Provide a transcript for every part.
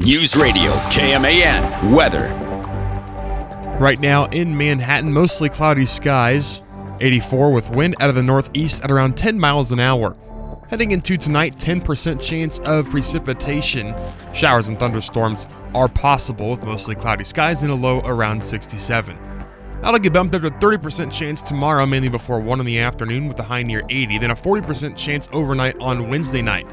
News Radio KMAN weather. Right now in Manhattan, mostly cloudy skies. 84 with wind out of the northeast at around 10 miles an hour. Heading into tonight, 10% chance of precipitation. Showers and thunderstorms are possible with mostly cloudy skies and a low around 67. That'll get bumped up to 30% chance tomorrow, mainly before 1 in the afternoon with a high near 80. Then a 40% chance overnight on Wednesday night.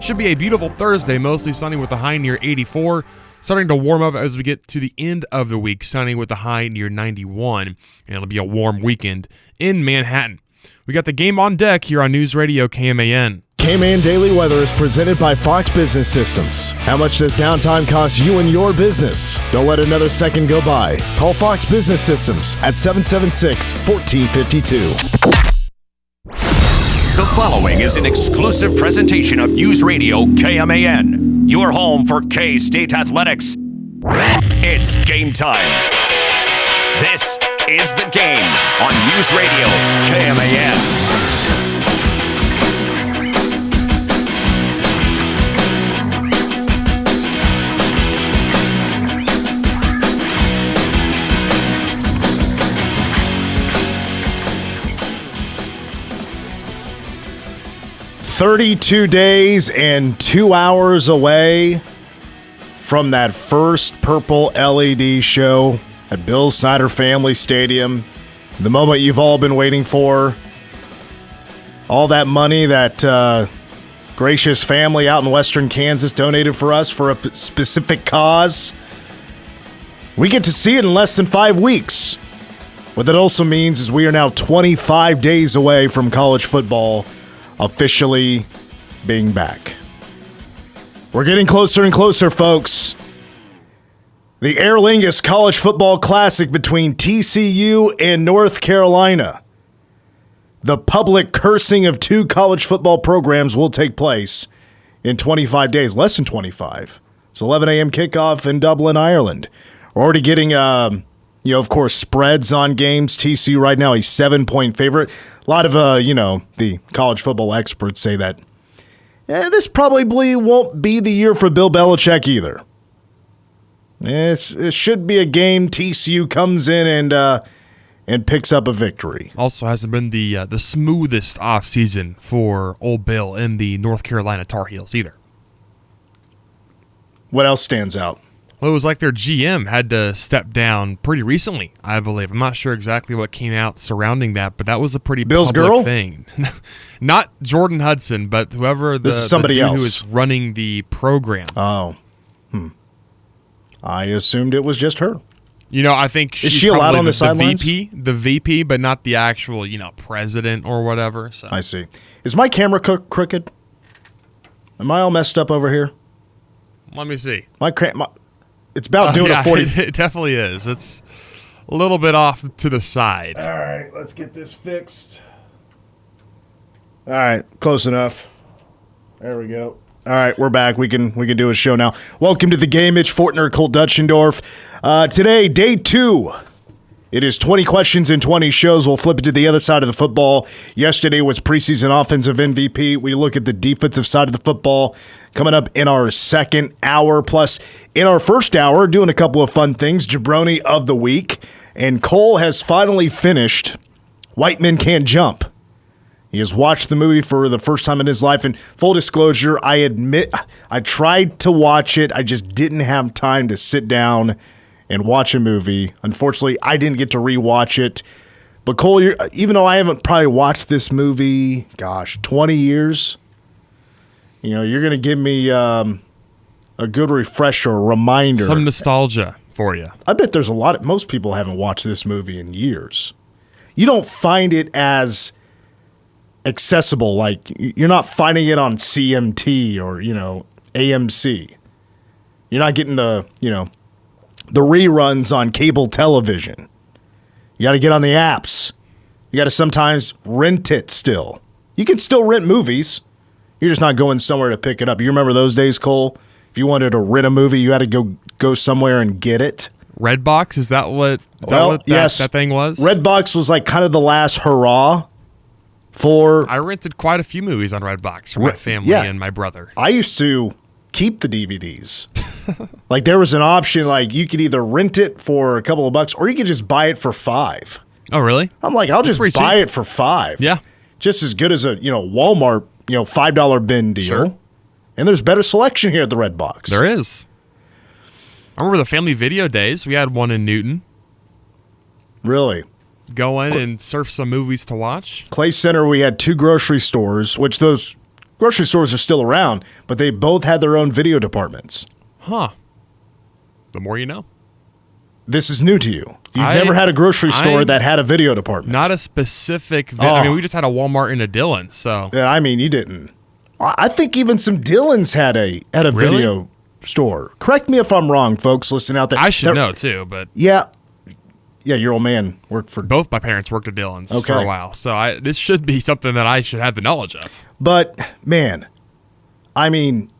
Should be a beautiful Thursday, mostly sunny with a high near 84. Starting to warm up as we get to the end of the week, sunny with a high near 91. And it'll be a warm weekend in Manhattan. We got the game on deck here on News Radio KMAN. KMAN Daily Weather is presented by Fox Business Systems. How much does downtime cost you and your business? Don't let another second go by. Call Fox Business Systems at 776-1452. The following is an exclusive presentation of News Radio KMAN, your home for K-State athletics. It's game time. This is The Game on News Radio KMAN. "32 days and 2 hours away from that first purple LED show at Bill Snyder Family Stadium. The moment you've all been waiting for. All that money that gracious family out in western Kansas donated for us for a specific cause. We get to see it in less than 5 weeks. What that also means is we are now 25 days away from college football officially being back. We're getting closer and closer, folks. The Aer Lingus College Football Classic between TCU and North Carolina. The public cursing of two college football programs will take place in 25 days, less than 25. It's 11 a.m. kickoff in Dublin, Ireland. We're already getting, of course, spreads on games. TCU right now a 7-point favorite. A lot of, the college football experts say that this probably won't be the year for Bill Belichick either. It should be a game TCU comes in and picks up a victory. Also hasn't been the smoothest offseason for old Bill and the North Carolina Tar Heels either. What else stands out? Well, it was like their GM had to step down pretty recently, I believe. I'm not sure exactly what came out surrounding that, but that was a pretty Bill's public girl thing. Not Jordan Hudson, but whoever the dude else who is running the program. Oh, I assumed it was just her. I think is she allowed on the sidelines? The VP, but not the actual, president or whatever. So I see. Is my camera crooked? Am I all messed up over here? Let me see. It's about doing a 40. It definitely is. It's a little bit off to the side. All right, let's get this fixed. All right, close enough. There we go. All right, we're back. We can do a show now. Welcome to the game. Mitch Fortner, Colt Dutchendorf. Today, day 2. It is 20 questions and 20 shows. We'll flip it to the other side of the football. Yesterday was preseason offensive MVP. We look at the defensive side of the football coming up in our second hour. Plus, in our first hour, doing a couple of fun things. Jabroni of the week. And Cole has finally finished White Men Can't Jump. He has watched the movie for the first time in his life. And full disclosure, I admit I tried to watch it. I just didn't have time to sit down and watch a movie. Unfortunately, I didn't get to rewatch it. But Cole, even though I haven't probably watched this movie, 20 years, you're going to give me a good refresher, a reminder. Some nostalgia for you. I bet there's most people haven't watched this movie in years. You don't find it as accessible, like you're not finding it on CMT or, AMC. You're not getting the reruns on cable television. You got to get on the apps. You got to sometimes rent it still. You can still rent movies. You're just not going somewhere to pick it up. You remember those days, Cole? If you wanted to rent a movie, you had to go somewhere and get it. Redbox, is that what yes. that thing was? Redbox was like kind of the last hurrah for... I rented quite a few movies on Redbox for my family and my brother. I used to keep the DVDs. Like there was an option, like you could either rent it for a couple of bucks or you could just buy it for $5. Oh, really? I'm like, I'll just buy it for $5. Yeah. Just as good as a, Walmart, $5 bin deal. Sure. And there's better selection here at the Red Box. There is. I remember the family video days. We had one in Newton. Really? Go in and surf some movies to watch. Clay Center, we had 2 grocery stores, which those grocery stores are still around, but they both had their own video departments. Huh. The more you know. This is new to you. You've never had a grocery store that had a video department. Not a specific. I mean, we just had a Walmart and a Dillon's. So yeah, I mean, you didn't. I think even some Dillon's had a video store. Correct me if I'm wrong, folks. Listen out there. I should know too, but yeah, your old man worked for. Both my parents worked at Dillon's for a while, so this should be something that I should have the knowledge of. But man, I mean,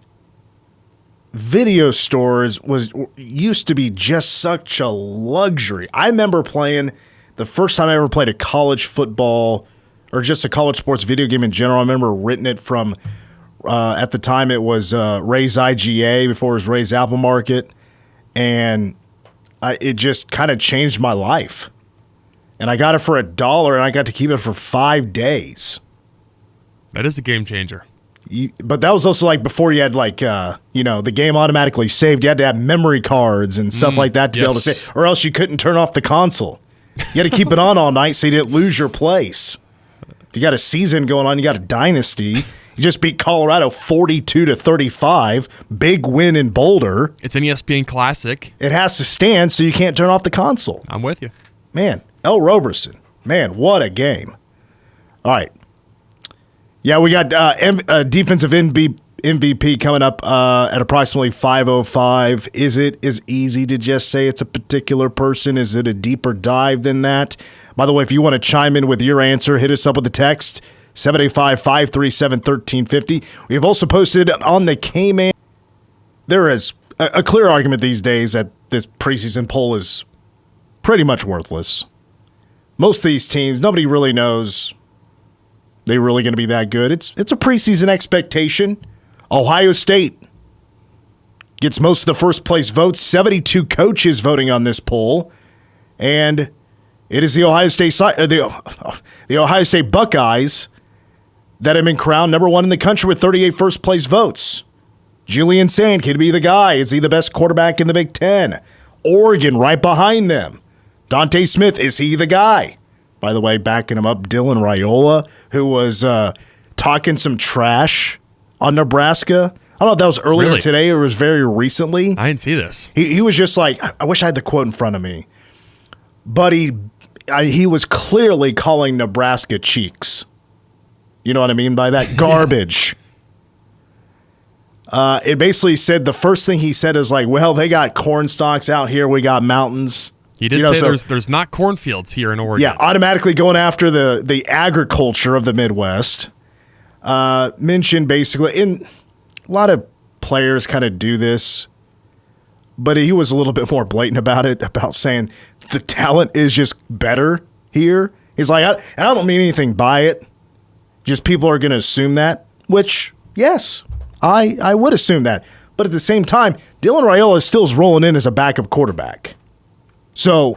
video stores used to be just such a luxury. I remember playing the first time I ever played a college football or just a college sports video game in general. I remember renting it from at the time it was Ray's IGA before it was Ray's Apple Market, and it just kind of changed my life. And I got it for $1, and I got to keep it for 5 days. That is a game changer. But that was also like before you had like, the game automatically saved. You had to have memory cards and stuff like that to be able to save, or else you couldn't turn off the console. You had to keep it on all night so you didn't lose your place. You got a season going on. You got a dynasty. You just beat Colorado 42-35. Big win in Boulder. It's an ESPN Classic. It has to stand so you can't turn off the console. I'm with you. Man, L. Roberson. Man, what a game. All right. Yeah, we got defensive MVP coming up at approximately 5:05. Is it as easy to just say it's a particular person? Is it a deeper dive than that? By the way, if you want to chime in with your answer, hit us up with a text, 785-537-1350. We have also posted on the K-Man. There is a clear argument these days that this preseason poll is pretty much worthless. Most of these teams, nobody really knows they're really going to be that good. It's a preseason expectation. Ohio State gets most of the first place votes. 72 coaches voting on this poll, and it is the Ohio State Buckeyes that have been crowned number 1 in the country with 38 first place votes. Julian Sand could be the guy. Is he the best quarterback in the Big Ten? Oregon right behind them. Dante Smith, is he the guy? By the way, backing him up, Dylan Raiola, who was talking some trash on Nebraska. I don't know if that was earlier today or it was very recently. I didn't see this. He was just like, I wish I had the quote in front of me. But he was clearly calling Nebraska cheeks. You know what I mean by that? Garbage. It basically said, the first thing he said is like, well, they got corn stalks out here. We got mountains. He did say there's not cornfields here in Oregon. Yeah, automatically going after the agriculture of the Midwest. Mentioned basically, and a lot of players kind of do this, but he was a little bit more blatant about it, about saying the talent is just better here. He's like, I don't mean anything by it. Just people are going to assume that, which, yes, I would assume that. But at the same time, Dylan Raiola still is rolling in as a backup quarterback. So,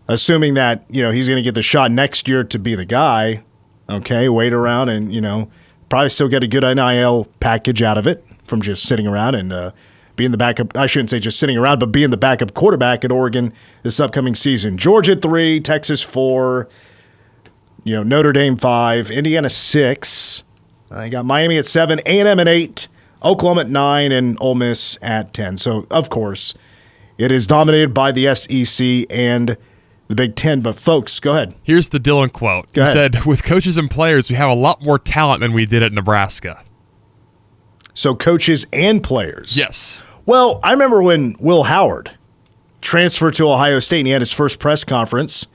assuming that, he's going to get the shot next year to be the guy, okay, wait around and, probably still get a good NIL package out of it from just sitting around and being the backup. I shouldn't say just sitting around, but being the backup quarterback at Oregon this upcoming season. Georgia 3, Texas 4, Notre Dame 5, Indiana 6. I got Miami at 7, A&M at 8, Oklahoma at 9, and Ole Miss at 10. So, of course, it is dominated by the SEC and the Big Ten. But, folks, go ahead. Here's the Dylan quote. He said, with coaches and players, we have a lot more talent than we did at Nebraska. So, coaches and players. Yes. Well, I remember when Will Howard transferred to Ohio State and he had his first press conference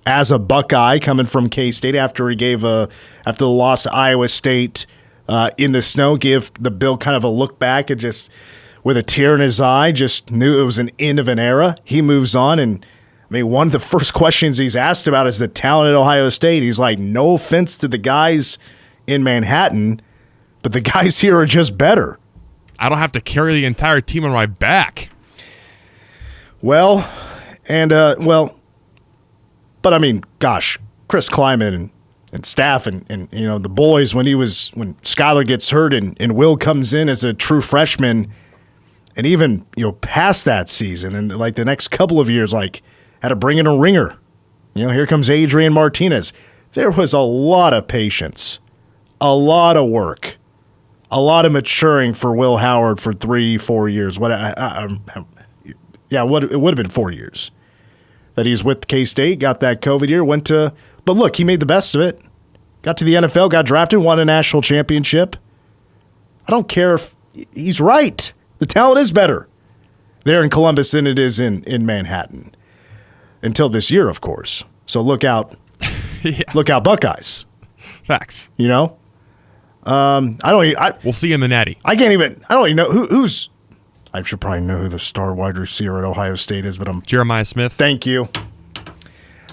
as a Buckeye coming from K-State after he gave after the loss to Iowa State in the snow, gave the Bill kind of a look back and just with a tear in his eye, just knew it was an end of an era. He moves on, and I mean, one of the first questions he's asked about is the talent at Ohio State. He's like, no offense to the guys in Manhattan, but the guys here are just better. I don't have to carry the entire team on my back. Well, but I mean, gosh, Chris Kleiman and staff and the boys when Skylar gets hurt and Will comes in as a true freshman, and even past that season and like the next couple of years, like had to bring in a ringer. Here comes Adrian Martinez. There was a lot of patience, a lot of work, a lot of maturing for Will Howard for 3-4 years. It would have been 4 years that he's with K-State, got that COVID year, but look, he made the best of it. Got to the NFL, got drafted, won a national championship. I don't care if he's right. The talent is better there in Columbus than it is in Manhattan. Until this year, of course. So look out. Yeah. Look out, Buckeyes. Facts. We'll see in the Natty. I don't even know who's. I should probably know who the star wide receiver at Ohio State is, but I'm Jeremiah Smith. Thank you.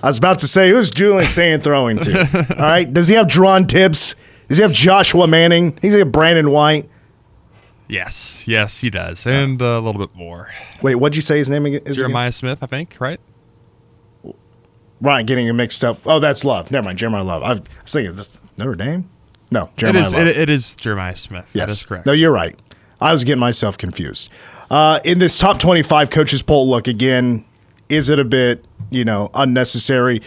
I was about to say, who's Julian Sand throwing to? All right. Does he have Dron Tibbs? Does he have Joshua Manning? Does he have Brandon White? Yes, he does, and a little bit more. Wait, what'd you say his name is? Jeremiah Smith, I think, right? Right, getting it mixed up. Oh, that's Love. Never mind, Jeremiah Love. I was thinking, this Notre Dame? No, Jeremiah Love. It is Jeremiah Smith. Yes. That is correct. No, you're right. I was getting myself confused. In this top 25 coaches poll, look, again, is it a bit, unnecessary?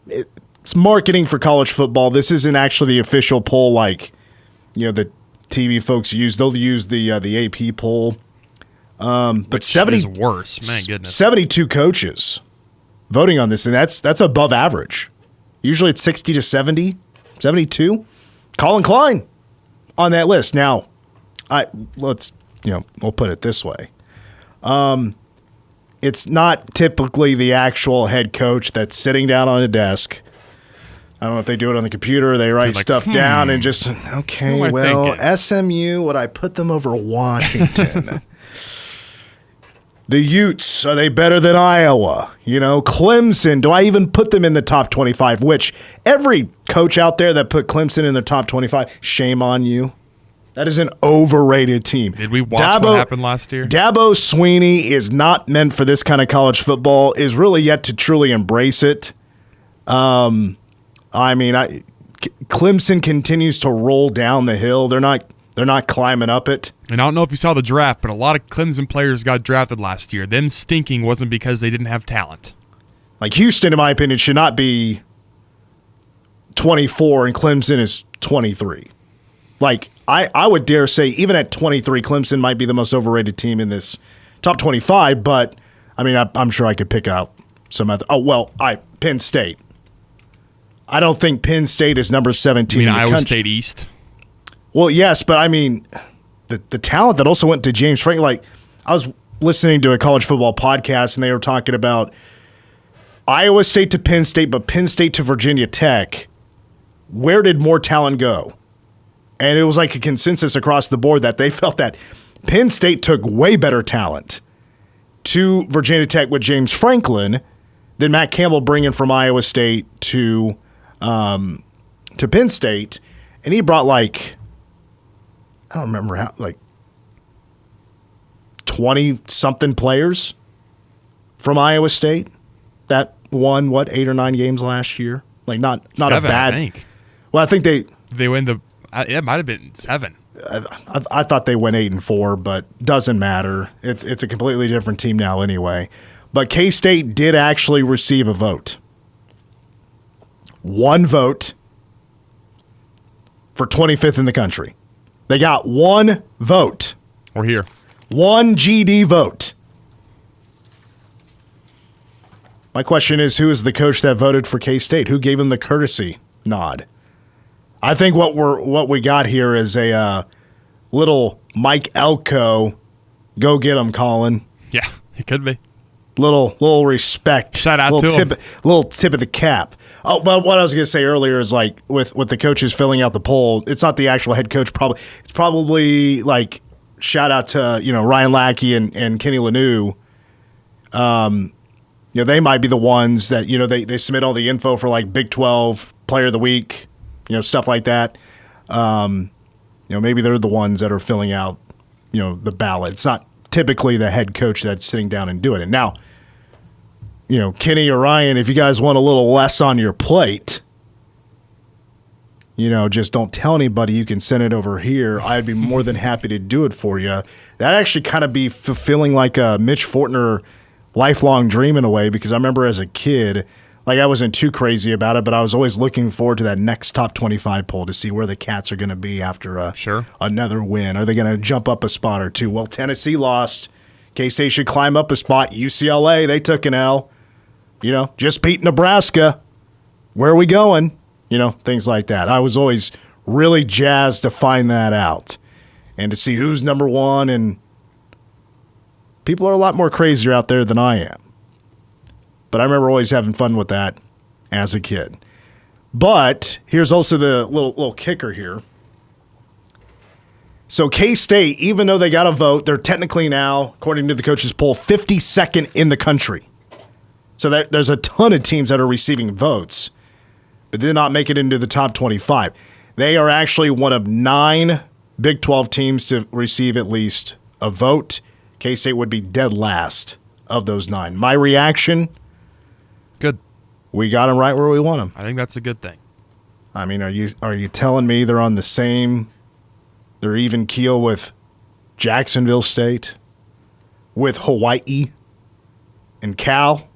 It's marketing for college football. This isn't actually the official poll like, the TV folks use. They'll use the AP poll. But Which 70 is worse. My goodness. 72 coaches voting on this, and that's above average. Usually it's 60 to 70, 72. Colin Klein on that list. Now, we'll put it this way. It's not typically the actual head coach that's sitting down on a desk. I don't know if they do it on the computer or they write stuff down and just, okay, well, thinking? SMU, would I put them over Washington? The Utes, are they better than Iowa? Clemson, do I even put them in the top 25? Which every coach out there that put Clemson in the top 25, shame on you. That is an overrated team. Did we watch what happened last year? Dabo Swinney is not meant for this kind of college football, is really yet to truly embrace it. Clemson continues to roll down the hill. They're not climbing up it. And I don't know if you saw the draft, but a lot of Clemson players got drafted last year. Them stinking wasn't because they didn't have talent. Like Houston, in my opinion, should not be 24 and Clemson is 23. Like, I would dare say, even at 23, Clemson might be the most overrated team in this top 25, but, I'm sure I could pick out some other. Penn State. I don't think Penn State is number 17 in the Iowa country. State East? Well, yes, but the talent that also went to James Franklin. Like, I was listening to a college football podcast, and they were talking about Iowa State to Penn State, but Penn State to Virginia Tech. Where did more talent go? And it was like a consensus across the board that they felt that Penn State took way better talent to Virginia Tech with James Franklin than Matt Campbell bringing from Iowa State to Penn State. And he brought I don't remember how, 20-something players from Iowa State that won, 8 or 9 games last year? Not 7, a bad. I think. Well, I think they win the. It might have been 7. I thought they went 8-4, but doesn't matter. It's a completely different team now anyway. But K-State did actually receive a vote. 1 vote for 25th in the country. They got 1 vote. We're here. 1 GD vote. My question is, who is the coach that voted for K-State? Who gave him the courtesy nod? I think what we got here is a little Mike Elko, go get him, Colin. Yeah, it could be. Little respect. Shout out to him. Little tip of the cap. Oh, but what I was going to say earlier is with the coaches filling out the poll, it's not the actual head coach. It's probably shout out to Ryan Lackey and Kenny Lanou. They might be the ones that they submit all the info for Big 12 Player of the Week, stuff like that. Maybe they're the ones that are filling out the ballot. It's not typically the head coach that's sitting down and doing it. Now, Kenny or Ryan, if you guys want a little less on your plate, just don't tell anybody, you can send it over here. I'd be more than happy to do it for you. That actually kind of be fulfilling like a Mitch Fortner lifelong dream in a way, because I remember as a kid, like I wasn't too crazy about it, but I was always looking forward to that next top 25 poll to see where the Cats are going to be after another win. Are they going to jump up a spot or two? Well, Tennessee lost. K-State should climb up a spot. UCLA, they took an L. Just beat Nebraska. Where are we going? Things like that. I was always really jazzed to find that out and to see who's number one. And people are a lot more crazier out there than I am. But I remember always having fun with that as a kid. But here's also the little kicker here. So K-State, even though they got a vote, they're technically now, according to the coaches poll, 52nd in the country. So there's a ton of teams that are receiving votes, but did not make it into the top 25. They are actually one of 9 Big 12 teams to receive at least a vote. K-State would be dead last of those 9. My reaction? Good. We got them right where we want them. I think that's a good thing. I mean, are you telling me they're on the same, they're even keel with Jacksonville State, with Hawaii, and Cal?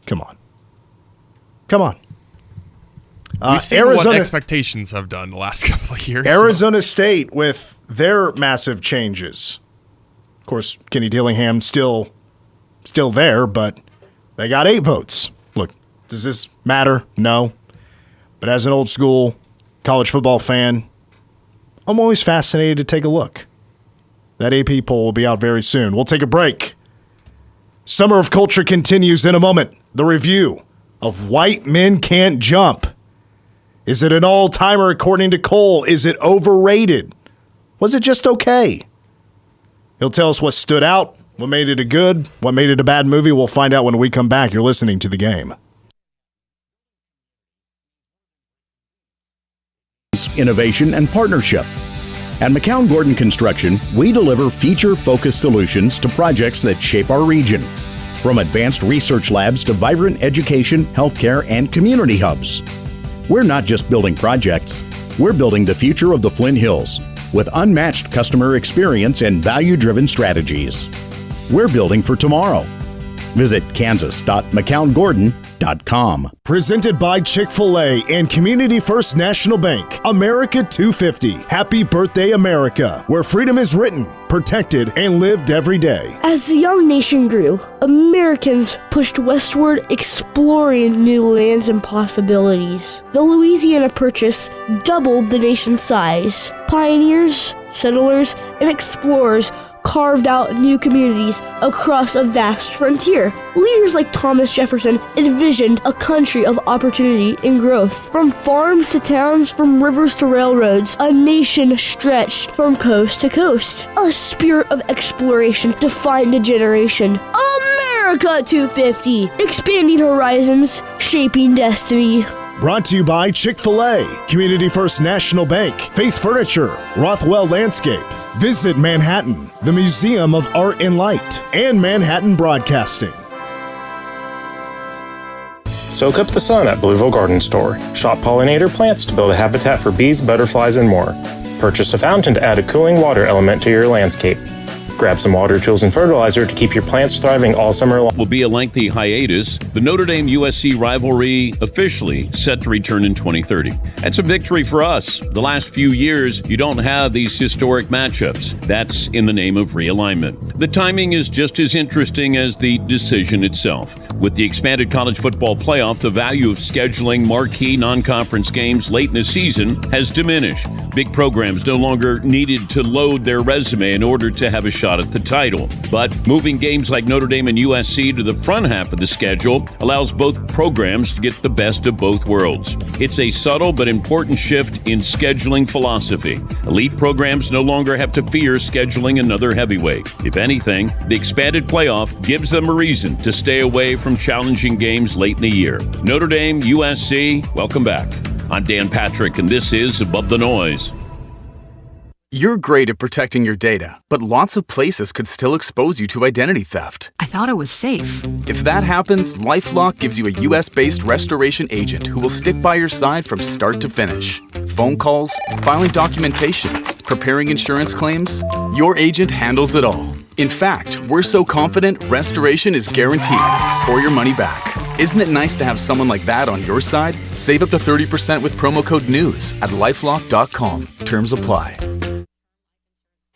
Come on. We've seen what expectations have done the last couple of years. Arizona State with their massive changes. Of course, Kenny Dillingham still there, but they got 8 votes. Look, does this matter? No. But as an old school college football fan, I'm always fascinated to take a look. That AP poll will be out very soon. We'll take a break. Summer of Culture continues in a moment. The review of White Men Can't Jump. Is it an all-timer according to Cole? Is it overrated? Was it just okay? He'll tell us what stood out, what made it a good, what made it a bad movie. We'll find out when we come back. You're listening to The Game. Innovation and partnership. At McCown Gordon Construction, we deliver feature-focused solutions to projects that shape our region. From advanced research labs to vibrant education, healthcare, and community hubs. We're not just building projects, we're building the future of the Flint Hills with unmatched customer experience and value-driven strategies. We're building for tomorrow. Visit kansas.mcCownGordon.com. Presented by Chick-fil-A and Community First National Bank. America 250. Happy birthday, America, where freedom is written, protected, and lived every day. As the young nation grew, Americans pushed westward, exploring new lands and possibilities. The Louisiana Purchase doubled the nation's size. Pioneers, settlers, and explorers carved out new communities across a vast frontier. Leaders like Thomas Jefferson envisioned a country of opportunity and growth. From farms to towns, from rivers to railroads, a nation stretched from coast to coast. A spirit of exploration defined a generation. America 250, expanding horizons, shaping destiny. Brought to you by Chick-fil-A, Community First National Bank, Faith Furniture, Rothwell Landscape. Visit Manhattan, the Museum of Art and Light, and Manhattan Broadcasting. Soak up the sun at Blueville Garden Store. Shop pollinator plants to build a habitat for bees, butterflies, and more. Purchase a fountain to add a cooling water element to your landscape. Grab some water tools and fertilizer to keep your plants thriving all summer long. Will be a lengthy hiatus. The Notre Dame USC rivalry officially set to return in 2030. That's a victory for us. The last few years, you don't have these historic matchups. That's in the name of realignment. The timing is just as interesting as the decision itself. With the expanded college football playoff, the value of scheduling marquee non-conference games late in the season has diminished. Big programs no longer needed to load their resume in order to have a shot at the title. But moving games like Notre Dame and USC to the front half of the schedule allows both programs to get the best of both worlds. It's a subtle but important shift in scheduling philosophy. Elite programs no longer have to fear scheduling another heavyweight. If anything, the expanded playoff gives them a reason to stay away from challenging games late in the year. Notre Dame, USC, welcome back. I'm Dan Patrick, and this is Above the Noise. You're great at protecting your data, but lots of places could still expose you to identity theft. I thought it was safe. If that happens, LifeLock gives you a US-based restoration agent who will stick by your side from start to finish. Phone calls, filing documentation, preparing insurance claims, your agent handles it all. In fact, we're so confident restoration is guaranteed or your money back. Isn't it nice to have someone like that on your side? Save up to 30% with promo code NEWS at lifelock.com. Terms apply.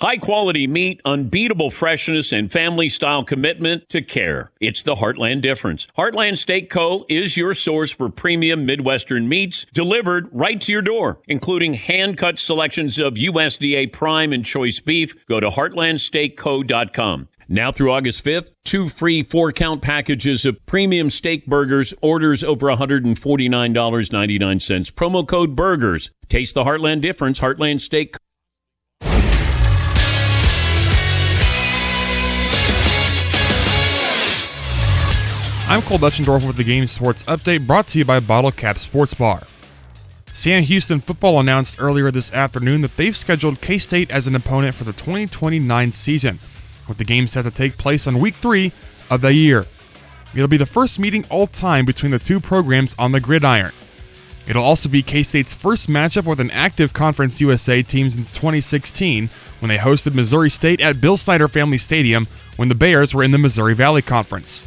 High-quality meat, unbeatable freshness, and family-style commitment to care. It's the Heartland difference. Heartland Steak Co. is your source for premium Midwestern meats delivered right to your door, including hand-cut selections of USDA prime and choice beef. Go to heartlandsteakco.com. Now through August 5th, 2 free 4-count packages of premium steak burgers, orders over $149.99. Promo code BURGERS. Taste the Heartland difference, Heartland Steak Co. I'm Cole Dutchendorf with the Game Sports Update, brought to you by Bottle Cap Sports Bar. Sam Houston football announced earlier this afternoon that they've scheduled K-State as an opponent for the 2029 season, with the game set to take place on Week 3 of the year. It'll be the first meeting all time between the two programs on the gridiron. It'll also be K-State's first matchup with an active Conference USA team since 2016, when they hosted Missouri State at Bill Snyder Family Stadium when the Bears were in the Missouri Valley Conference.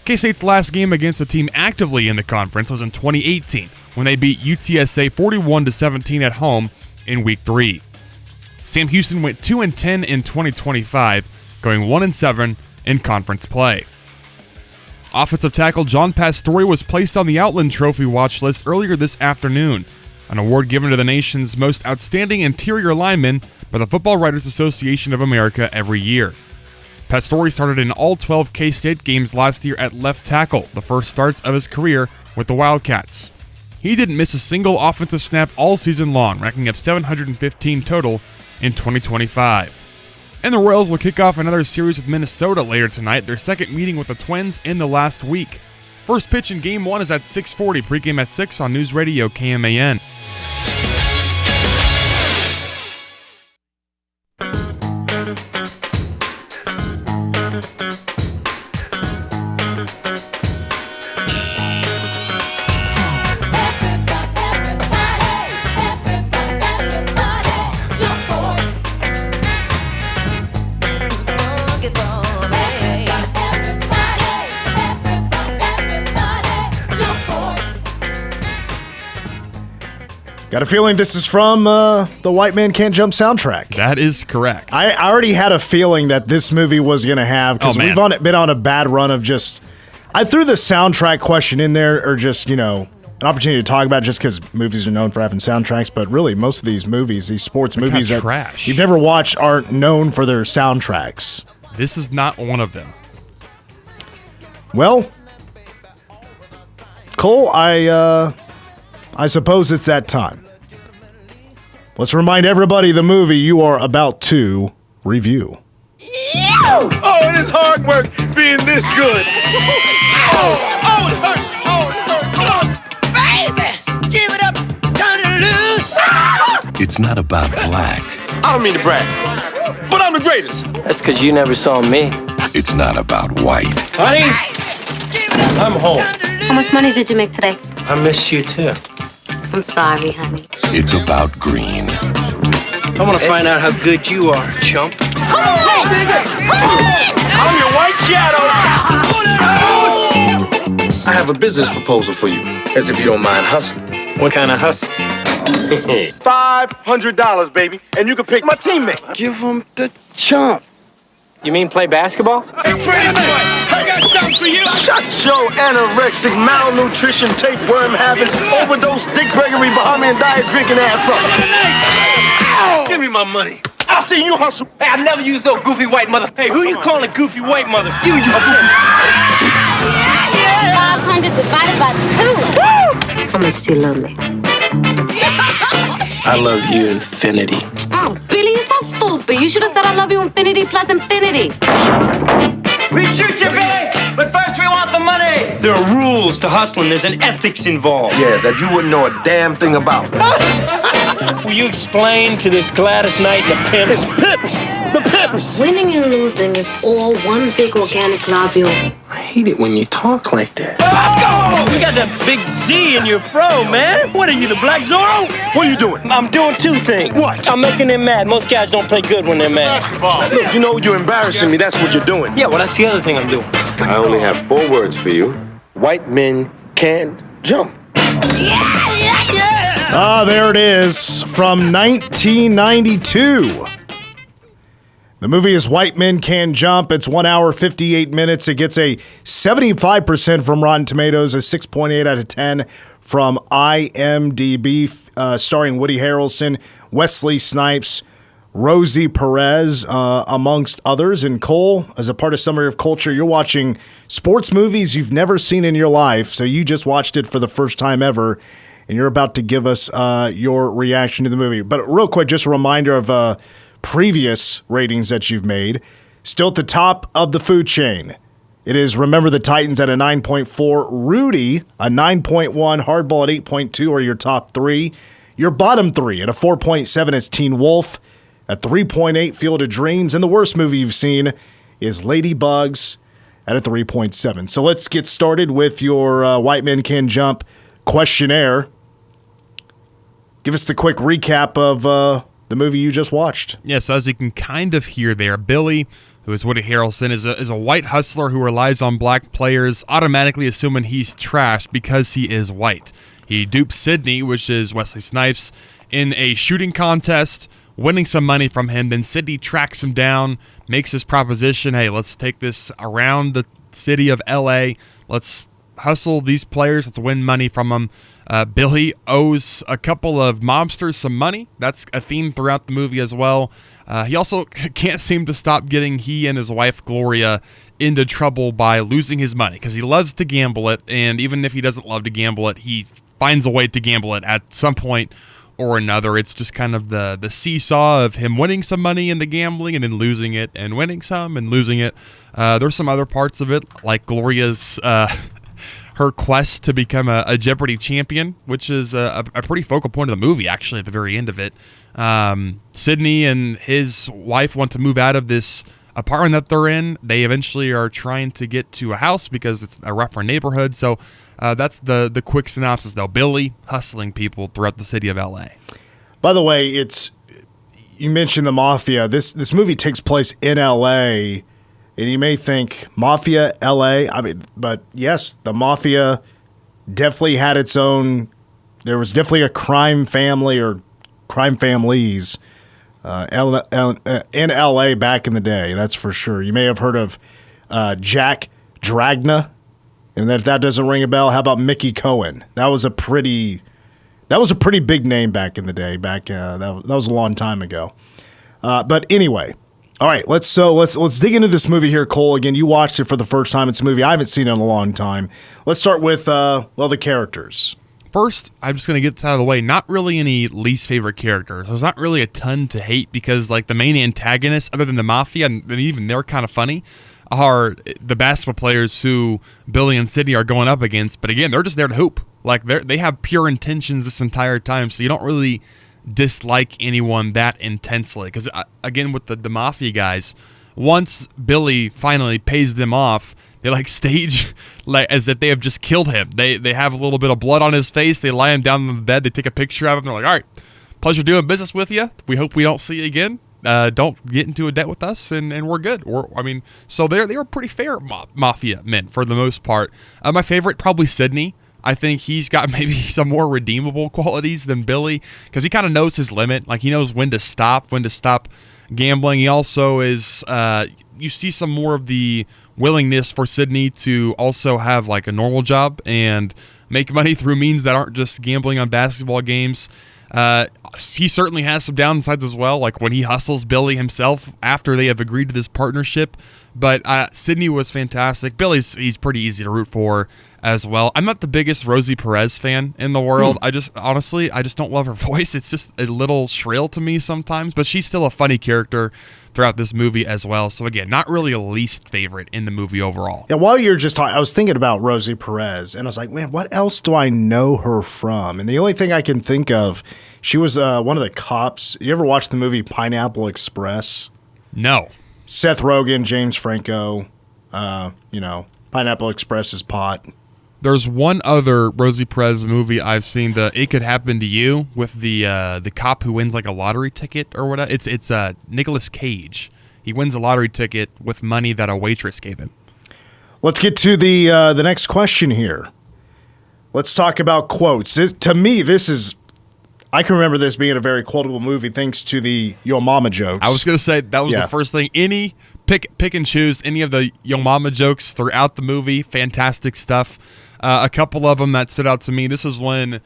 K-State's last game against a team actively in the conference was in 2018, when they beat UTSA 41-17 at home in Week 3. Sam Houston went 2-10 in 2025, going 1-7 in conference play. Offensive tackle John Pastore was placed on the Outland Trophy watch list earlier this afternoon, an award given to the nation's most outstanding interior lineman by the Football Writers Association of America every year. Pastore started in all 12 K-State games last year at left tackle, the first starts of his career with the Wildcats. He didn't miss a single offensive snap all season long, racking up 715 total in 2025. And the Royals will kick off another series with Minnesota later tonight, their second meeting with the Twins in the last week. First pitch in Game 1 is at 6:40, pregame at 6 on News Radio KMAN. Got a feeling this is from the White Man Can't Jump soundtrack. That is correct. I already had a feeling that this movie was going to have, because we've been on a bad run of just... I threw the soundtrack question in there, or just, an opportunity to talk about, just because movies are known for having soundtracks, but really most of these movies, these sports movies that trash. You've never watched, aren't known for their soundtracks. This is not one of them. Well, Cole, I suppose it's that time. Let's remind everybody the movie you are about to review. Oh, it is hard work being this good. Oh, it hurts. Oh, it hurts. Come on, baby. Give it up. Turn it loose. It's not about black. I don't mean to brag, but I'm the greatest. That's because you never saw me. It's not about white. Honey, I'm home. How much money did you make today? I missed you too. I'm sorry, honey. It's about green. I want to find out how good you are, chump. Come on! I'm your white shadow. I have a business proposal for you, as if you don't mind hustling. What kind of hustle? $500, baby, and you can pick my teammate. Give him the chump. You mean play basketball? Hey, pretty boy, I got something for you. Shut your anorexic, malnutrition, tapeworm having, overdose, Dick Gregory, Bahamian diet drinking ass up. Give me my money. I seen you hustle. Hey, I've never used no goofy white mother. Hey, who you calling goofy white mother? You goofy. 500 divided by 2. How much do you love me? I love you, infinity. Oh, Billy, you're so stupid. You should have said I love you infinity plus infinity. We shoot you, Billy, but first we want the money. There are rules to hustling. There's an ethics involved. Yeah, that you wouldn't know a damn thing about. Will you explain to this Gladys Knight the pimps? It's pips! The pips! Winning and losing is all one big organic globule. I hate it when you talk like that. Oh, you got that big Z in your fro, man. What are you, the Black Zorro? What are you doing? I'm doing two things. What? I'm making them mad. Most guys don't play good when they're mad. Basketball. Look, you know you're embarrassing me. That's what you're doing. Yeah, well, that's the other thing I'm doing. I only have 4 words for you. White men can't jump. There it is from 1992. The movie is White Men Can Jump. It's 1 hour, 58 minutes. It gets a 75% from Rotten Tomatoes, a 6.8 out of 10 from IMDb, starring Woody Harrelson, Wesley Snipes, Rosie Perez, amongst others. And Cole, as a part of Summer of Coleture, you're watching sports movies you've never seen in your life, so you just watched it for the first time ever, and you're about to give us your reaction to the movie. But real quick, just a reminder of previous ratings that you've made. Still at the top of the food chain, it is Remember the Titans at a 9.4, Rudy a 9.1, Hardball at 8.2 are your top 3. Your bottom 3 at a 4.7 is Teen Wolf, at 3.8 Field of Dreams, and the worst movie you've seen is Ladybugs at a 3.7. So let's get started with your White Men Can Jump questionnaire. Give us the quick recap of the movie you just watched. Yes, as you can kind of hear there, Billy, who is Woody Harrelson, is a white hustler who relies on black players, automatically assuming he's trash because he is white. He dupes Sydney, which is Wesley Snipes, in a shooting contest, winning some money from him. Then Sydney tracks him down, makes his proposition, hey, let's take this around the city of L.A., let's hustle these players, let's win money from them. Billy owes a couple of mobsters some money. That's a theme throughout the movie as well. He also can't seem to stop getting he and his wife Gloria into trouble by losing his money because he loves to gamble it, and even if he doesn't love to gamble it, he finds a way to gamble it at some point or another. It's just kind of the seesaw of him winning some money in the gambling and then losing it and winning some and losing it. There's some other parts of it, like Gloria's her quest to become a Jeopardy champion, which is a pretty focal point of the movie, actually, at the very end of it. Sydney and his wife want to move out of this apartment that they're in. They eventually are trying to get to a house because it's a rougher neighborhood. So that's the quick synopsis, though. Billy hustling people throughout the city of L.A. By the way, you mentioned the Mafia. This movie takes place in L.A., and you may think, Mafia, L.A.? I mean, but yes, the Mafia definitely had its own, there was definitely a crime family or crime families in L.A. back in the day, that's for sure. You may have heard of Jack Dragna, and if that doesn't ring a bell, how about Mickey Cohen? That was a pretty big name back in the day, that was a long time ago. But anyway, all right, let's dig into this movie here, Cole. Again, you watched it for the first time. It's a movie I haven't seen in a long time. Let's start with the characters. First, I'm just going to get this out of the way. Not really any least favorite characters. There's not really a ton to hate because, like, the main antagonists, other than the Mafia, and even they're kind of funny, are the basketball players who Billy and Sydney are going up against. But again, they're just there to hoop. Like, they have pure intentions this entire time, so you don't really dislike anyone that intensely. Because, again, with the Mafia guys, once Billy finally pays them off, they like stage like as if they have just killed him. They have a little bit of blood on his face. They lie him down on the bed. They take a picture of him. They're like, all right, pleasure doing business with you. We hope we don't see you again. Don't get into a debt with us, and we're good. So they were pretty fair Mafia men for the most part. My favorite, probably Sydney. I think he's got maybe some more redeemable qualities than Billy because he kind of knows his limit. Like, he knows when to stop gambling. He also is, you see some more of the willingness for Sydney to also have like a normal job and make money through means that aren't just gambling on basketball games. He certainly has some downsides as well, like when he hustles Billy himself after they have agreed to this partnership. But Sydney was fantastic. He's pretty easy to root for as well. I'm not the biggest Rosie Perez fan in the world. I just don't love her voice. It's just a little shrill to me sometimes, but she's still a funny character throughout this movie as well. So again, not really a least favorite in the movie overall. Yeah, while you're just talking, I was thinking about Rosie Perez, and I was like, man, what else do I know her from? And the only thing I can think of, she was one of the cops. You ever watch the movie Pineapple Express? No. Seth Rogen, James Franco, Pineapple Express is pot. There's one other Rosie Perez movie I've seen, the It Could Happen to You, with the cop who wins like a lottery ticket or whatever. It's Nicolas Cage. He wins a lottery ticket with money that a waitress gave him. Let's get to the next question here. Let's talk about quotes. To me, I can remember this being a very quotable movie thanks to the Yo Mama jokes. I was going to say that was the first thing. Pick and choose any of the Yo Mama jokes throughout the movie. Fantastic stuff. A couple of them that stood out to me. This is when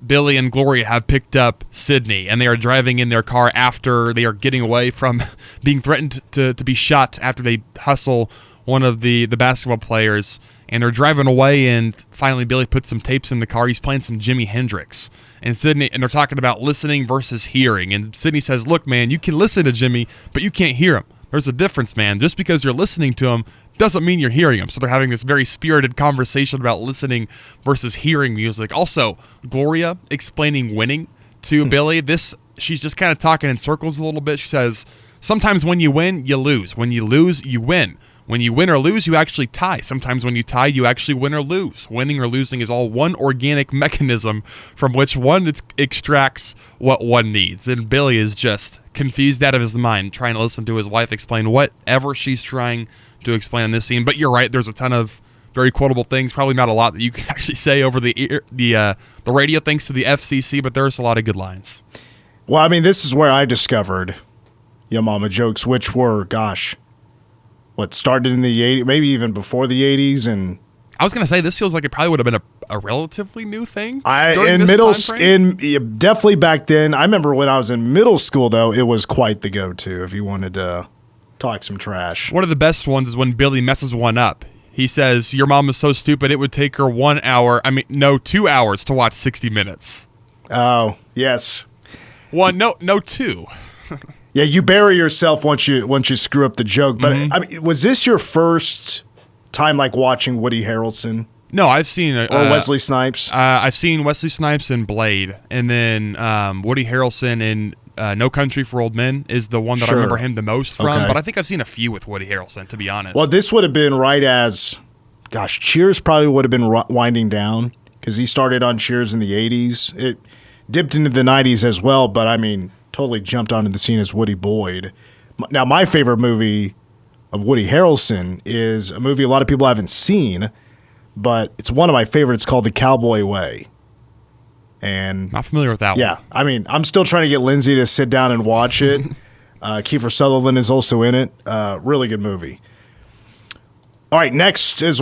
Billy and Gloria have picked up Sydney, and they are driving in their car after they are getting away from being threatened to be shot after they hustle one of the basketball players. And they're driving away, and finally Billy puts some tapes in the car. He's playing some Jimi Hendrix. And they're talking about listening versus hearing. And Sydney says, look, man, you can listen to Jimmy, but you can't hear him. There's a difference, man. Just because you're listening to him doesn't mean you're hearing him. So they're having this very spirited conversation about listening versus hearing music. Also, Gloria explaining winning to Billy. She's just kind of talking in circles a little bit. She says, sometimes when you win, you lose. When you lose, you win. When you win or lose, you actually tie. Sometimes when you tie, you actually win or lose. Winning or losing is all one organic mechanism from which one extracts what one needs. And Billy is just confused out of his mind trying to listen to his wife explain whatever she's trying to explain in this scene. But you're right, there's a ton of very quotable things. Probably not a lot that you can actually say over the radio thanks to the FCC, but there's a lot of good lines. Well, I mean, this is where I discovered Yo Mama jokes, which were, started in the 80s, maybe even before the 80s. And I was going to say, this feels like it probably would have been a relatively new thing. Definitely back then. I remember when I was in middle school, though, it was quite the go-to if you wanted to talk some trash. One of the best ones is when Billy messes one up. He says, your mom is so stupid, it would take her 2 hours to watch 60 Minutes. Oh, yes. Two. Yeah, you bury yourself once you screw up the joke. But I mean, was this your first time watching Woody Harrelson? No, I've seen or Wesley Snipes. I've seen Wesley Snipes in Blade, and then Woody Harrelson in No Country for Old Men is the one that I remember him the most from. Okay. But I think I've seen a few with Woody Harrelson, to be honest. Well, this would have been right as, Cheers probably would have been winding down because he started on Cheers in the 80s. It dipped into the 90s as well, but I mean, totally jumped onto the scene as Woody Boyd. Now, my favorite movie of Woody Harrelson is a movie a lot of people haven't seen, but it's one of my favorites called The Cowboy Way. And not familiar with that one. Yeah, I mean, I'm still trying to get Lindsay to sit down and watch it. Kiefer Sutherland is also in it. Really good movie. All right, next, as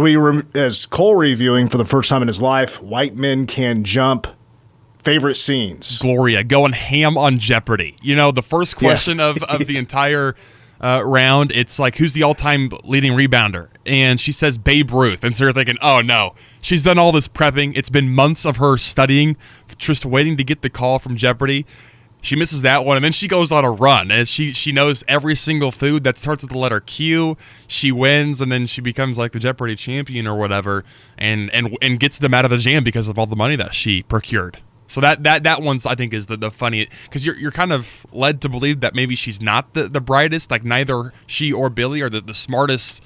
Cole reviewing for the first time in his life, White Men Can Jump. Favorite scenes. Gloria going ham on Jeopardy. The first question of the entire round, it's like, who's the all-time leading rebounder? And she says Babe Ruth. And so you're thinking, oh, no. She's done all this prepping. It's been months of her studying, just waiting to get the call from Jeopardy. She misses that one, and then she goes on a run. And she knows every single food that starts with the letter Q. She wins, and then she becomes like the Jeopardy champion or whatever, and gets them out of the jam because of all the money that she procured. So that one's, I think, is the funny, because you're kind of led to believe that maybe she's not the brightest, like neither she or Billy are the smartest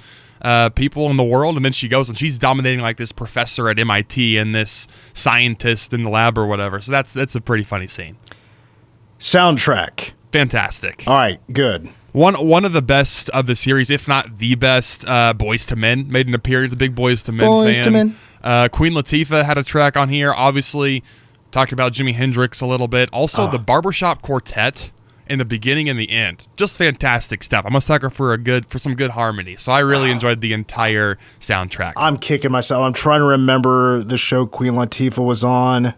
people in the world, and then she goes and she's dominating like this professor at MIT and this scientist in the lab or whatever. So that's a pretty funny scene. Soundtrack. Fantastic. All right, good. One of the best of the series, if not the best, Boyz II Men made an appearance, a big Boyz II Men Boyz fan. II Men. Queen Latifah had a track on here, obviously. Talked about Jimi Hendrix a little bit. Also, the Barbershop Quartet in the beginning and the end. Just fantastic stuff. I'm a sucker for some good harmony. So I really enjoyed the entire soundtrack. I'm kicking myself. I'm trying to remember the show Queen Latifah was on.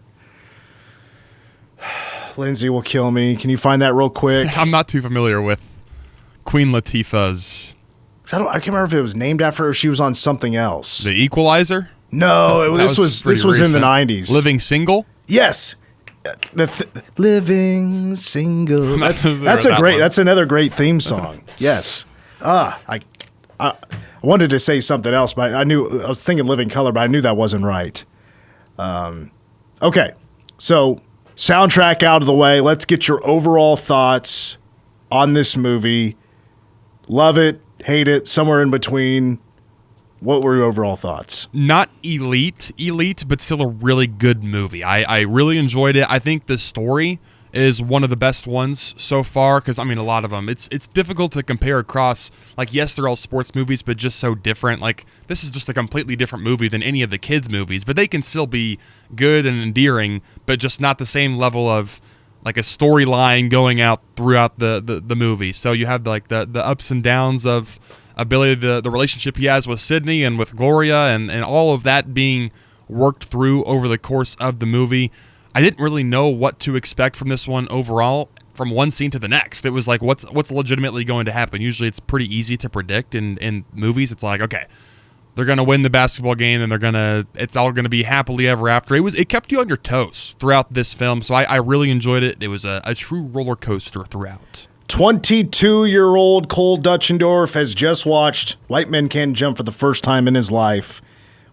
Lindsay will kill me. Can you find that real quick? I'm not too familiar with Queen Latifah's. I can't remember if it was named after her or she was on something else. The Equalizer? No, this was in the 90s. Living Single? Yes. Living Single. That's another great theme song. Yes. I wanted to say something else, but I was thinking Living Color, but I knew that wasn't right. Okay, so soundtrack out of the way. Let's get your overall thoughts on this movie. Love it, hate it, somewhere in between. What were your overall thoughts? Not elite, but still a really good movie. I really enjoyed it. I think the story is one of the best ones so far because, I mean, a lot of them. It's difficult to compare across. Like, yes, they're all sports movies, but just so different. Like, this is just a completely different movie than any of the kids' movies, but they can still be good and endearing, but just not the same level of, like, a storyline going out throughout the movie. So you have, like, the ups and downs of Billy, the relationship he has with Sydney and with Gloria, and all of that being worked through over the course of the movie. I didn't really know what to expect from this one overall, from one scene to the next. It was like, what's legitimately going to happen? Usually it's pretty easy to predict in movies. It's like, okay, they're going to win the basketball game, and it's all going to be happily ever after. It kept you on your toes throughout this film, so I really enjoyed it. It was a true roller coaster throughout. 22-year-old Cole Dutchendorf has just watched White Men Can't Jump for the first time in his life.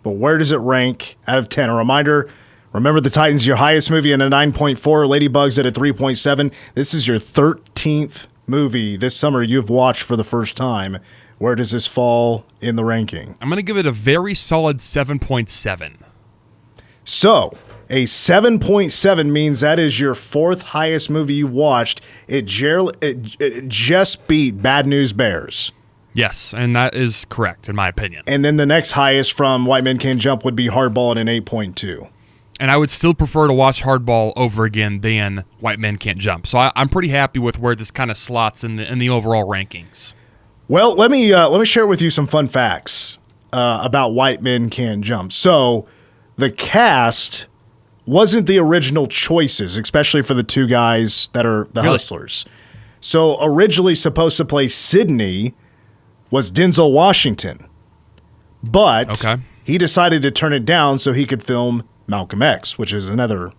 But where does it rank out of 10? A reminder, remember the Titans, your highest movie, at a 9.4. Ladybugs at a 3.7. This is your 13th movie this summer you've watched for the first time. Where does this fall in the ranking? I'm going to give it a very solid 7.7. So, a 7.7 means that is your fourth highest movie you've watched. It just beat Bad News Bears. Yes, and that is correct, in my opinion. And then the next highest from White Men Can't Jump would be Hardball at an 8.2. And I would still prefer to watch Hardball over again than White Men Can't Jump. So I'm pretty happy with where this kind of slots in the overall rankings. Well, let me share with you some fun facts about White Men Can't Jump. So the cast wasn't the original choices, especially for the two guys that are the hustlers. So originally supposed to play Sydney was Denzel Washington, but he decided to turn it down so he could film Malcolm X, which is another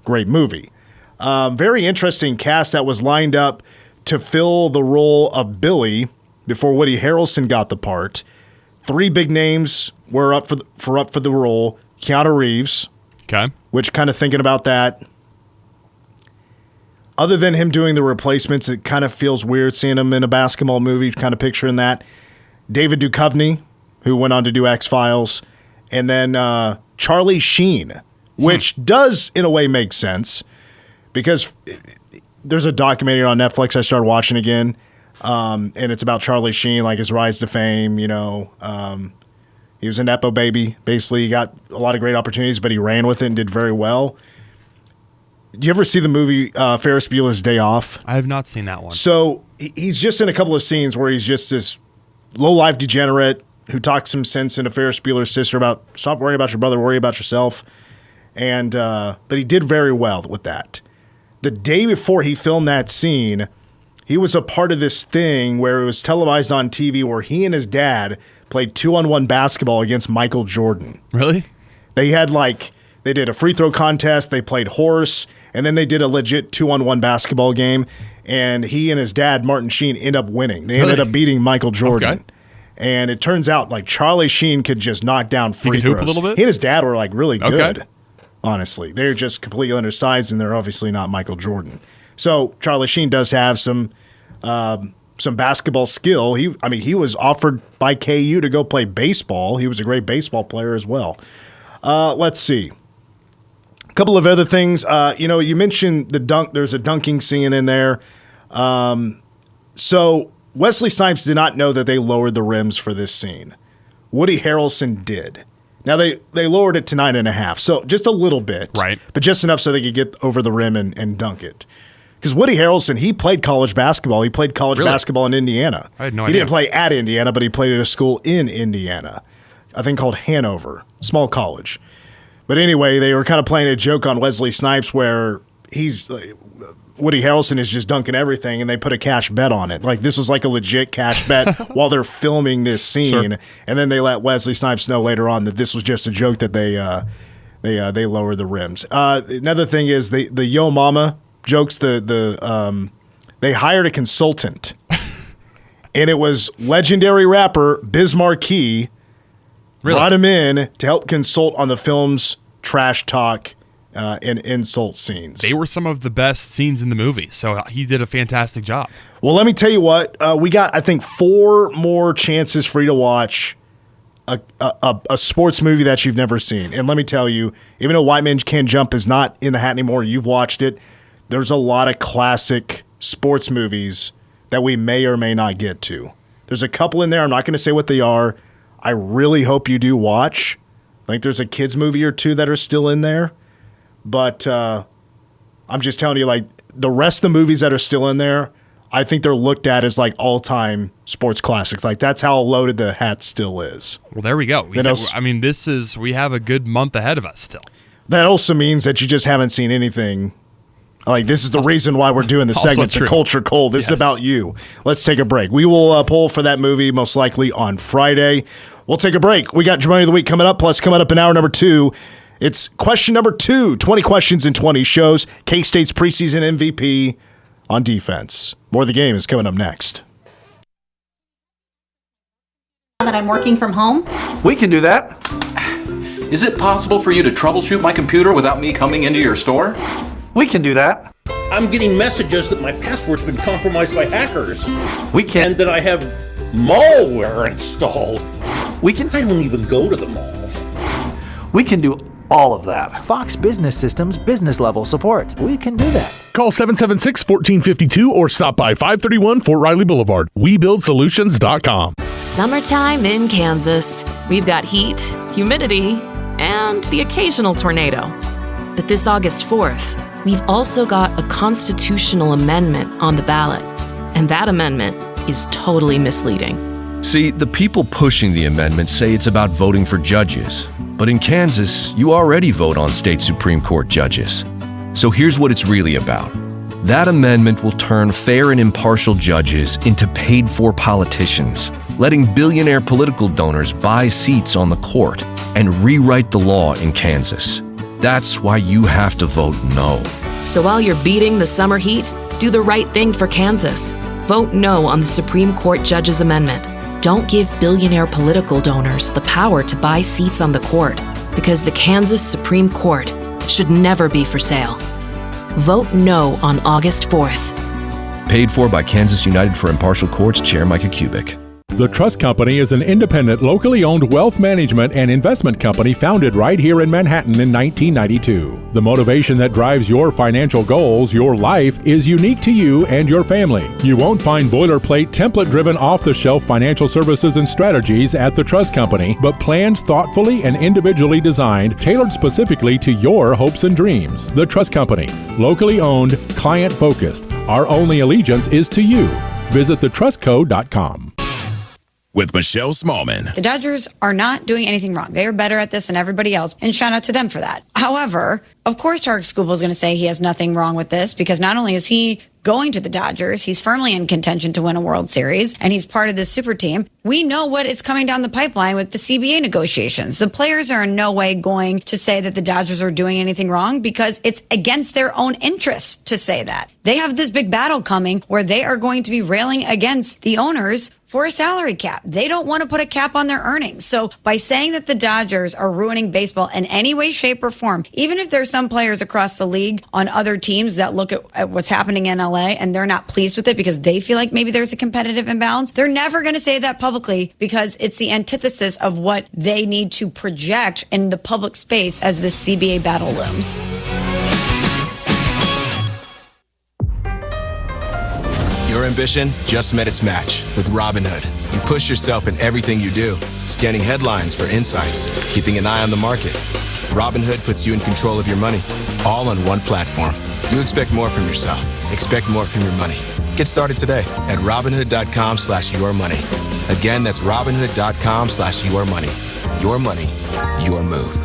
great movie. Very interesting cast that was lined up to fill the role of Billy before Woody Harrelson got the part. Three big names were up for the role. Keanu Reeves. Okay. Which, kind of thinking about that, other than him doing the replacements, it kind of feels weird seeing him in a basketball movie, kind of picturing that. David Duchovny, who went on to do X-Files, and then Charlie Sheen, which does, in a way, make sense, because there's a documentary on Netflix I started watching again, and it's about Charlie Sheen, like his rise to fame, you know. He was a Nepo baby. Basically, he got a lot of great opportunities, but he ran with it and did very well. You ever see the movie Ferris Bueller's Day Off? I have not seen that one. So he's just in a couple of scenes where he's just this low-life degenerate who talks some sense into Ferris Bueller's sister about stop worrying about your brother, worry about yourself. And but he did very well with that. The day before he filmed that scene, he was a part of this thing where it was televised on TV where he and his dad played 2-on-1 basketball against Michael Jordan. Really? They did a free throw contest, they played horse, and then they did a legit 2-on-1 basketball game, and he and his dad, Martin Sheen, end up winning. They ended up beating Michael Jordan. Okay. And it turns out like Charlie Sheen could just knock down free throws. Hoop a little bit? He and his dad were like really good, honestly. They're just completely undersized, and they're obviously not Michael Jordan. So Charlie Sheen does have some basketball skill. He was offered by KU to go play baseball. He was a great baseball player as well. Let's see. A couple of other things. You mentioned the dunk. There's a dunking scene in there. So Wesley Snipes did not know that they lowered the rims for this scene. Woody Harrelson did. Now, they lowered it to 9.5, so just a little bit. Right. But just enough so they could get over the rim and dunk it. Because Woody Harrelson, he played college basketball. He played college basketball in Indiana. I had no idea. idea. He didn't play at Indiana, but he played at a school in Indiana, I think called Hanover, small college. But anyway, they were kind of playing a joke on Wesley Snipes where Woody Harrelson is just dunking everything, and they put a cash bet on it. Like, this was like a legit cash bet while they're filming this scene. Sure. And then they let Wesley Snipes know later on that this was just a joke that They lower the rims. Another thing is the Yo Mama jokes. They hired a consultant, and it was legendary rapper Biz Markie. Really? Brought him in to help consult on the film's trash talk and insult scenes. They were some of the best scenes in the movie, so he did a fantastic job. Well, let me tell you what. We got, I think, 4 more chances for you to watch a sports movie that you've never seen. And let me tell you, even though White Men Can't Jump is not in the hat anymore, you've watched it, there's a lot of classic sports movies that we may or may not get to. There's a couple in there. I'm not going to say what they are. I really hope you do watch. I think there's a kids movie or 2 that are still in there. But I'm just telling you, like, the rest of the movies that are still in there, I think they're looked at as like all-time sports classics. Like, that's how loaded the hat still is. Well, there we go. We have a good month ahead of us still. That also means that you just haven't seen anything. Like, this is the reason why we're doing the segment, The Culture Cold. This is about you. Let's take a break. We will poll for that movie most likely on Friday. We'll take a break. We got Jermaine of the Week coming up, plus coming up in hour number 2. It's question number 2, 20 questions in 20 shows. K-State's preseason MVP on defense. More of the game is coming up next. That I'm working from home? We can do that. Is it possible for you to troubleshoot my computer without me coming into your store? We can do that. I'm getting messages that my password's been compromised by hackers. We can. And that I have malware installed. I don't even go to the mall. We can do all of that. Fox Business Systems business level support. We can do that. Call 776-1452 or stop by 531 Fort Riley Boulevard. WeBuildSolutions.com. Summertime in Kansas. We've got heat, humidity, and the occasional tornado. But this August 4th, we've also got a constitutional amendment on the ballot. And that amendment is totally misleading. See, the people pushing the amendment say it's about voting for judges. But in Kansas, you already vote on state Supreme Court judges. So here's what it's really about. That amendment will turn fair and impartial judges into paid-for politicians, letting billionaire political donors buy seats on the court and rewrite the law in Kansas. That's why you have to vote no. So while you're beating the summer heat, do the right thing for Kansas. Vote no on the Supreme Court Judges Amendment. Don't give billionaire political donors the power to buy seats on the court, because the Kansas Supreme Court should never be for sale. Vote no on August 4th. Paid for by Kansas United for Impartial Courts Chair Micah Kubik. The Trust Company is an independent, locally owned wealth management and investment company founded right here in Manhattan in 1992. The motivation that drives your financial goals, your life, is unique to you and your family. You won't find boilerplate, template-driven, off-the-shelf financial services and strategies at the Trust Company, but plans thoughtfully and individually designed, tailored specifically to your hopes and dreams. The Trust Company, locally owned, client-focused. Our only allegiance is to you. Visit thetrustco.com. With Michelle Smallman. The Dodgers are not doing anything wrong. They are better at this than everybody else, and shout out to them for that. However, of course, Tarek Skubal is going to say he has nothing wrong with this, because not only is he going to the Dodgers, he's firmly in contention to win a World Series, and he's part of this super team. We know what is coming down the pipeline with the CBA negotiations. The players are in no way going to say that the Dodgers are doing anything wrong, because it's against their own interests to say that. They have this big battle coming where they are going to be railing against the owners for a salary cap. They don't want to put a cap on their earnings. So by saying that the Dodgers are ruining baseball in any way, shape, or form, even if there's some players across the league on other teams that look at what's happening in LA and they're not pleased with it because they feel like maybe there's a competitive imbalance, they're never going to say that publicly, because it's the antithesis of what they need to project in the public space as this CBA battle looms. Your ambition just met its match with Robinhood. You push yourself in everything you do, scanning headlines for insights, keeping an eye on the market. Robinhood puts you in control of your money, all on one platform. You expect more from yourself. Expect more from your money. Get started today at Robinhood.com/yourmoney. Again, that's Robinhood.com/yourmoney. Your money, your move.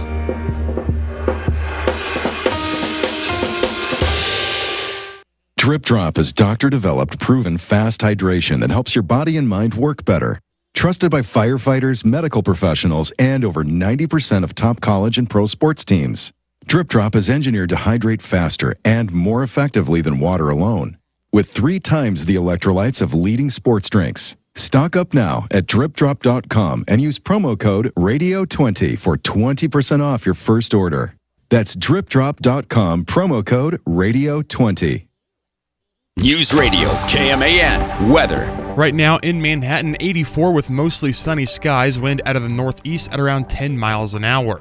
Drip Drop is doctor-developed, proven fast hydration that helps your body and mind work better. Trusted by firefighters, medical professionals, and over 90% of top college and pro sports teams. Drip Drop is engineered to hydrate faster and more effectively than water alone, with 3 times the electrolytes of leading sports drinks. Stock up now at dripdrop.com and use promo code RADIO20 for 20% off your first order. That's dripdrop.com, promo code RADIO20. News Radio, KMAN, weather. Right now in Manhattan, 84 with mostly sunny skies, wind out of the northeast at around 10 miles an hour.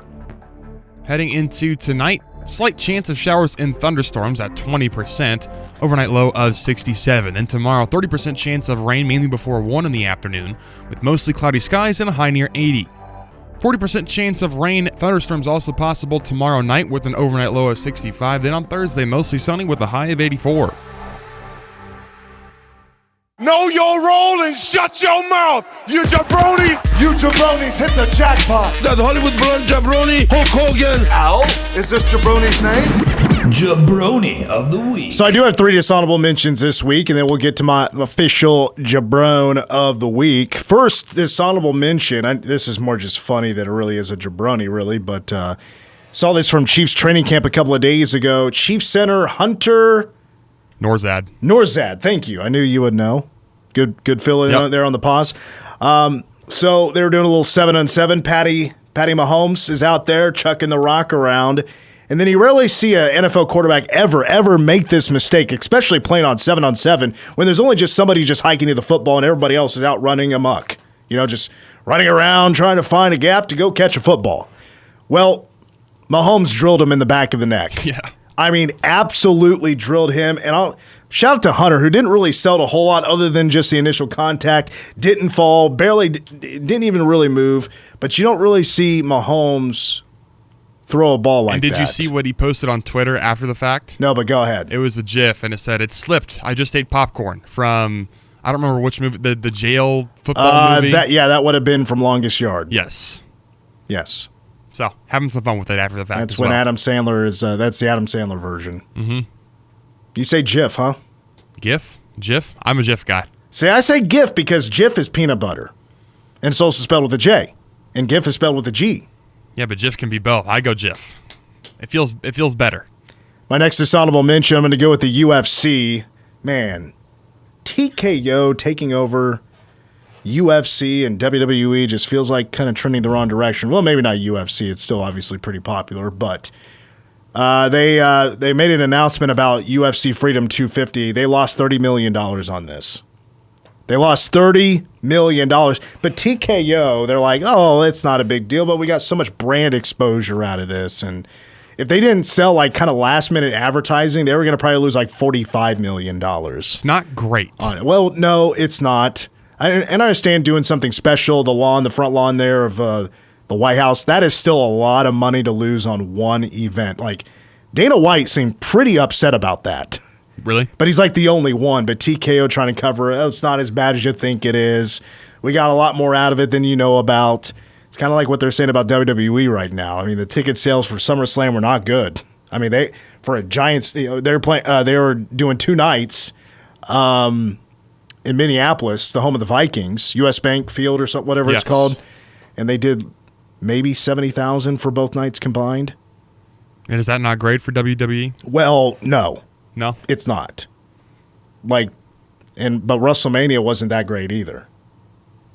Heading into tonight, slight chance of showers and thunderstorms at 20%, overnight low of 67. Then tomorrow, 30% chance of rain mainly before 1 in the afternoon, with mostly cloudy skies and a high near 80. 40% chance of rain, thunderstorms also possible tomorrow night with an overnight low of 65. Then on Thursday, mostly sunny with a high of 84. Know your role and shut your mouth, you jabroni! You jabronis hit the jackpot! That Hollywood blonde jabroni, Hulk Hogan! Ow! Is this jabroni's name? Jabroni of the week. So I do have 3 dishonorable mentions this week, and then we'll get to my official jabron of the week. First, dishonorable mention, this is more just funny than it really is a jabroni, really, but saw this from Chiefs training camp a couple of days ago. Chiefs center Hunter Norzad, thank you. I knew you would know. Good fill-in there on the pause. So they were doing a little 7-on-7. Patty Mahomes is out there chucking the rock around. And then you rarely see an NFL quarterback ever make this mistake, especially playing on 7-on-7, when there's only just somebody just hiking to the football and everybody else is out running amok. Just running around trying to find a gap to go catch a football. Well, Mahomes drilled him in the back of the neck. Yeah. I mean, absolutely drilled him. And I'll shout out to Hunter, who didn't really sell a whole lot other than just the initial contact. Didn't fall, didn't even really move. But you don't really see Mahomes throw a ball like that. And did you see what he posted on Twitter after the fact? No, but go ahead. It was a GIF, and it said, "It slipped. I just ate popcorn," from, I don't remember which movie, the jail football movie. That would have been from Longest Yard. Yes. So having some fun with it after the fact. That's when Adam Sandler is. That's the Adam Sandler version. Mm-hmm. You say GIF, huh? GIF? I'm a GIF guy. See, I say GIF because GIF is peanut butter, and it's also spelled with a J, and GIF is spelled with a G. Yeah, but GIF can be both. I go GIF. It feels better. My next dishonorable mention, I'm going to go with the UFC. Man, TKO taking over UFC and WWE just feels like kind of trending the wrong direction. Well, maybe not UFC. It's still obviously pretty popular, but they made an announcement about UFC Freedom 250. They lost $30 million on this. They lost $30 million. But TKO, they're like, oh, it's not a big deal, but we got so much brand exposure out of this. And if they didn't sell like kind of last-minute advertising, they were going to probably lose like $45 million. It's not great. Well, no, it's not. And I understand doing something special, the front lawn there of the White House, that is still a lot of money to lose on one event. Like, Dana White seemed pretty upset about that. Really? But he's like the only one. But TKO trying to cover it, it's not as bad as you think it is. We got a lot more out of it than you know about. It's kind of like what they're saying about WWE right now. I mean, the ticket sales for SummerSlam were not good. I mean, they were doing 2 nights. In Minneapolis, the home of the Vikings, US Bank Field or something, whatever it's called, and they did maybe 70,000 for both nights combined. And is that not great for WWE? Well, no, it's not. But WrestleMania wasn't that great either.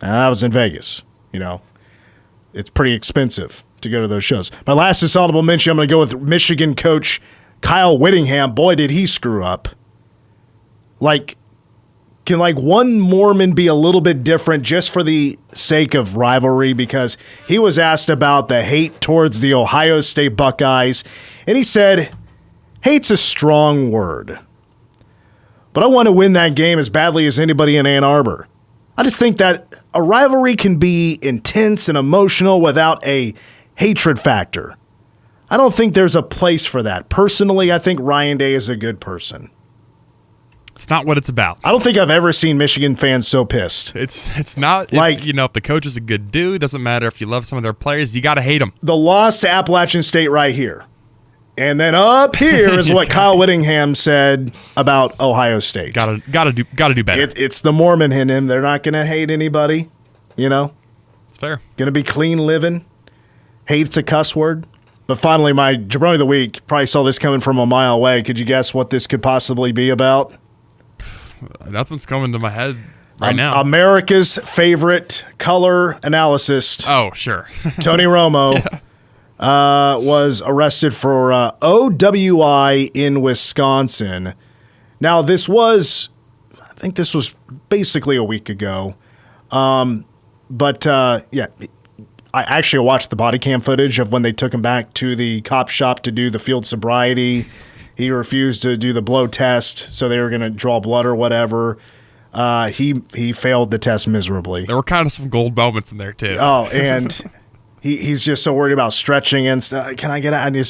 And that was in Vegas. It's pretty expensive to go to those shows. My last dishonorable mention, I'm going to go with Michigan coach Kyle Whittingham. Boy, did he screw up. Can one Mormon be a little bit different just for the sake of rivalry? Because he was asked about the hate towards the Ohio State Buckeyes, and he said, hate's a strong word. But I want to win that game as badly as anybody in Ann Arbor. I just think that a rivalry can be intense and emotional without a hatred factor. I don't think there's a place for that. Personally, I think Ryan Day is a good person. It's not what it's about. I don't think I've ever seen Michigan fans so pissed. It's not if the coach is a good dude, doesn't matter if you love some of their players, you got to hate them. The loss to Appalachian State right here. And then up here is what Kyle Whittingham said about Ohio State. Got to do better. It's the Mormon in him. They're not going to hate anybody. you know? It's fair. Going to be clean living. Hates a cuss word. But finally, my Jabroni of the Week, probably saw this coming from a mile away. Could you guess what this could possibly be about? Nothing's coming to my head right now. America's favorite color analyst. Oh, sure. Tony Romo was arrested for OWI in Wisconsin. Now, I think this was basically a week ago. I actually watched the body cam footage of when they took him back to the cop shop to do the field sobriety. He refused to do the blow test, so they were going to draw blood or whatever. He failed the test miserably. There were kind of some gold moments in there too. Oh, and he's just so worried about stretching and stuff. Can I get out? He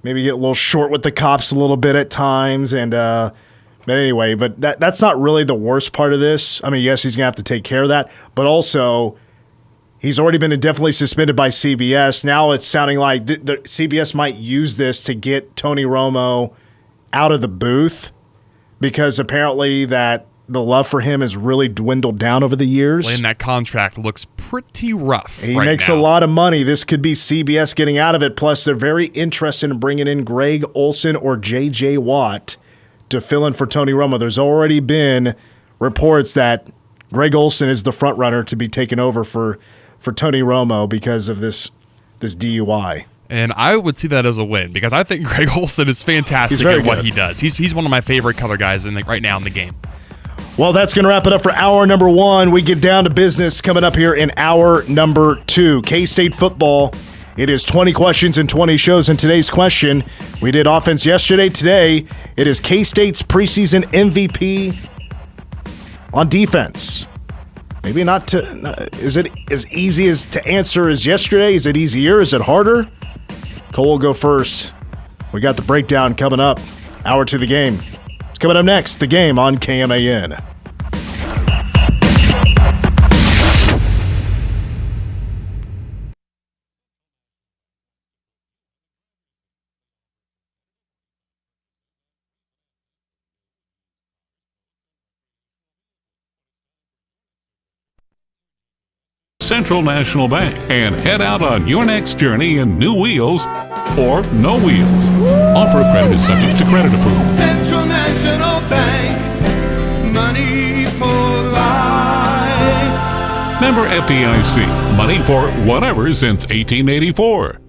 maybe get a little short with the cops a little bit at times, and but anyway, but that's not really the worst part of this. I mean, yes, he's gonna have to take care of that, but also he's already been indefinitely suspended by CBS. Now it's sounding like the CBS might use this to get Tony Romo out of the booth because apparently that the love for him has really dwindled down over the years. And that contract looks pretty rough. He makes a lot of money. This could be CBS getting out of it. Plus, they're very interested in bringing in Greg Olsen or J.J. Watt to fill in for Tony Romo. There's already been reports that Greg Olsen is the front runner to be taken over for Tony Romo because of this DUI. And I would see that as a win because I think Greg Olsen is fantastic at what he does. He's one of my favorite color guys right now in the game. Well, that's going to wrap it up for hour number 1. We get down to business coming up here in hour number 2. K-State football. It is 20 questions and 20 shows. And today's question, we did offense yesterday. Today, it is K-State's preseason MVP on defense. Maybe not is it as easy as to answer as yesterday? Is it easier? Is it harder? Cole will go first. We got the breakdown coming up. Hour 2 the game. It's coming up next, the game on KMAN. Central National Bank and head out on your next journey in new wheels or no wheels. Offer credit is subject to credit approval. Central National Bank, money for life. Member FDIC, money for whatever since 1884.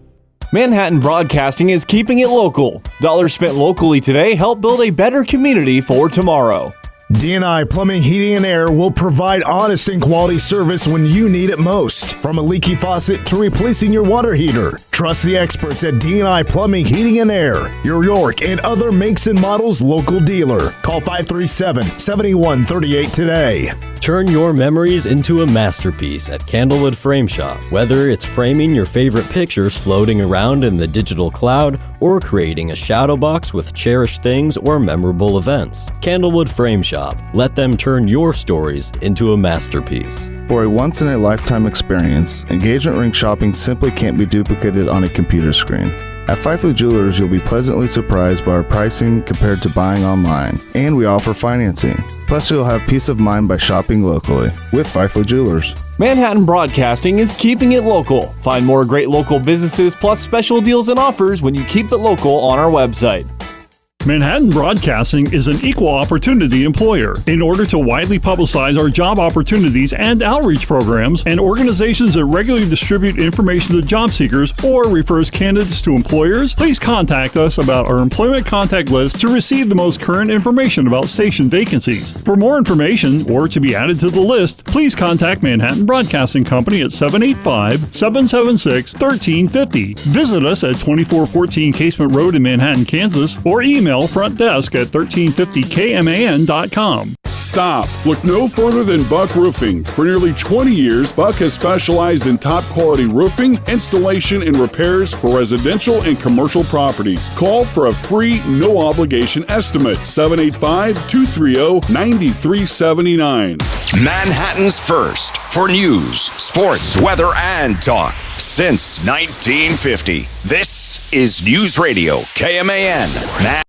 Manhattan Broadcasting is keeping it local. Dollars spent locally today help build a better community for tomorrow. D&I Plumbing, Heating, and Air will provide honest and quality service when you need it most. From a leaky faucet to replacing your water heater. Trust the experts at D&I Plumbing, Heating, and Air. Your York and other makes and models local dealer. Call 537-7138 today. Turn your memories into a masterpiece at Candlewood Frame Shop. Whether it's framing your favorite pictures floating around in the digital cloud or creating a shadow box with cherished things or memorable events. Candlewood Frame Shop. Let them turn your stories into a masterpiece. For a once-in-a-lifetime experience, engagement ring shopping simply can't be duplicated on a computer screen. At Fifely Jewelers, you'll be pleasantly surprised by our pricing compared to buying online, and we offer financing. Plus, you'll have peace of mind by shopping locally with Fifely Jewelers. Manhattan Broadcasting is keeping it local. Find more great local businesses plus special deals and offers when you keep it local on our website. Manhattan Broadcasting is an equal opportunity employer. In order to widely publicize our job opportunities and outreach programs and organizations that regularly distribute information to job seekers or refers candidates to employers, please contact us about our employment contact list to receive the most current information about station vacancies. For more information or to be added to the list, please contact Manhattan Broadcasting Company at 785-776-1350. Visit us at 2414 Casement Road in Manhattan, Kansas, or email front desk at 1350kman.com. Stop. Look no further than Buck Roofing. For nearly 20 years, Buck has specialized in top quality roofing, installation, and repairs for residential and commercial properties. Call for a free, no obligation estimate. 785-230-9379. Manhattan's first for news, sports, weather, and talk since 1950. This is News Radio KMAN.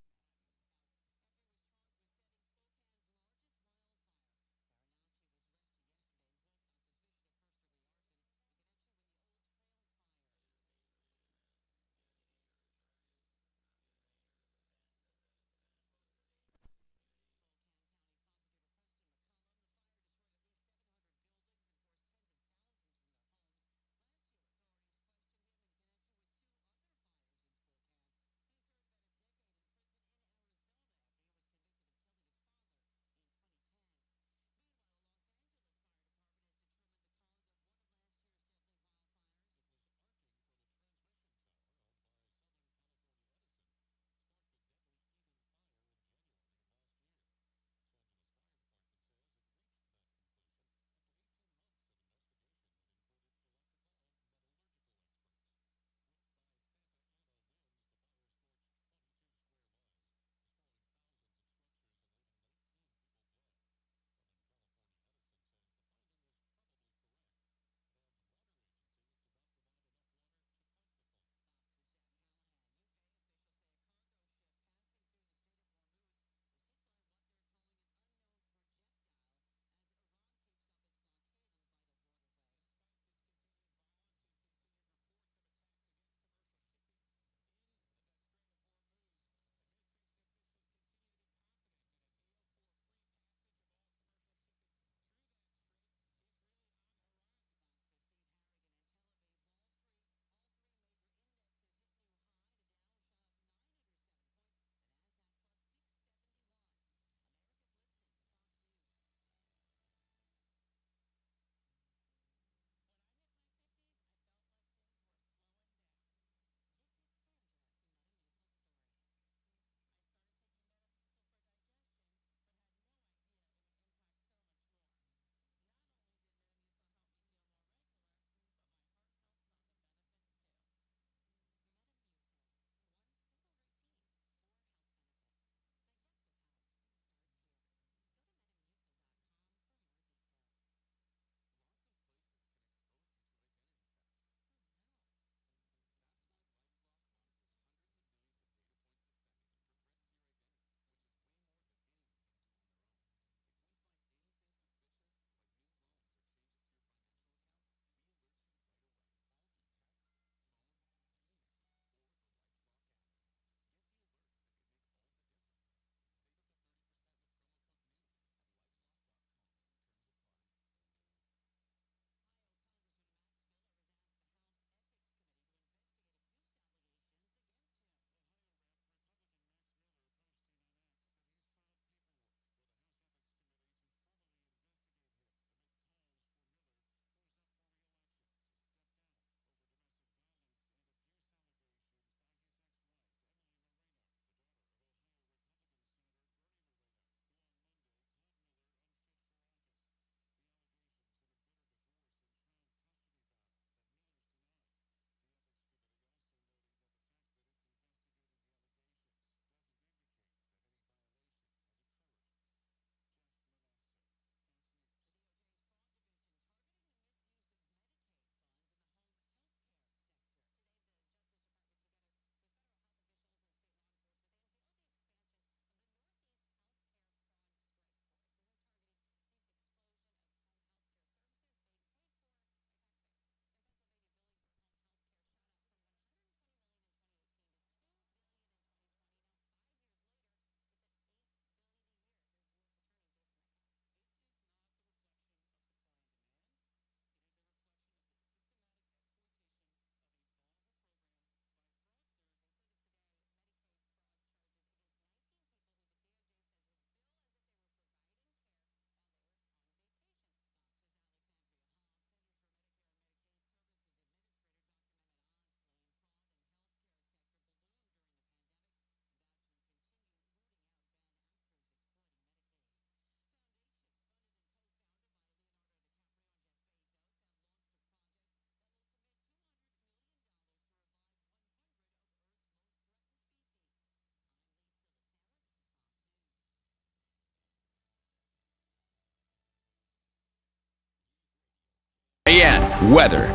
And weather.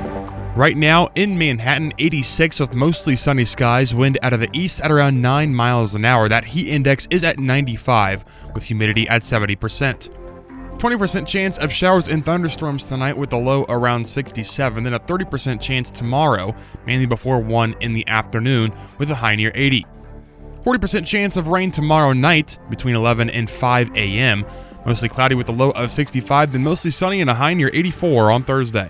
Right now in Manhattan, 86 with mostly sunny skies, wind out of the east at around 9 miles an hour. That heat index is at 95 with humidity at 70%. 20% chance of showers and thunderstorms tonight with the low around 67, then a 30% chance tomorrow, mainly before 1 in the afternoon with a high near 80. 40% chance of rain tomorrow night between 11 and 5 a.m. Mostly cloudy with a low of 65, then mostly sunny and a high near 84 on Thursday.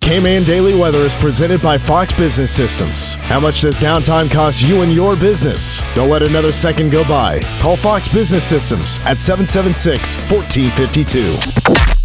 K-Man Daily Weather is presented by Fox Business Systems. How much does downtime cost you and your business? Don't let another second go by. Call Fox Business Systems at 776-1452.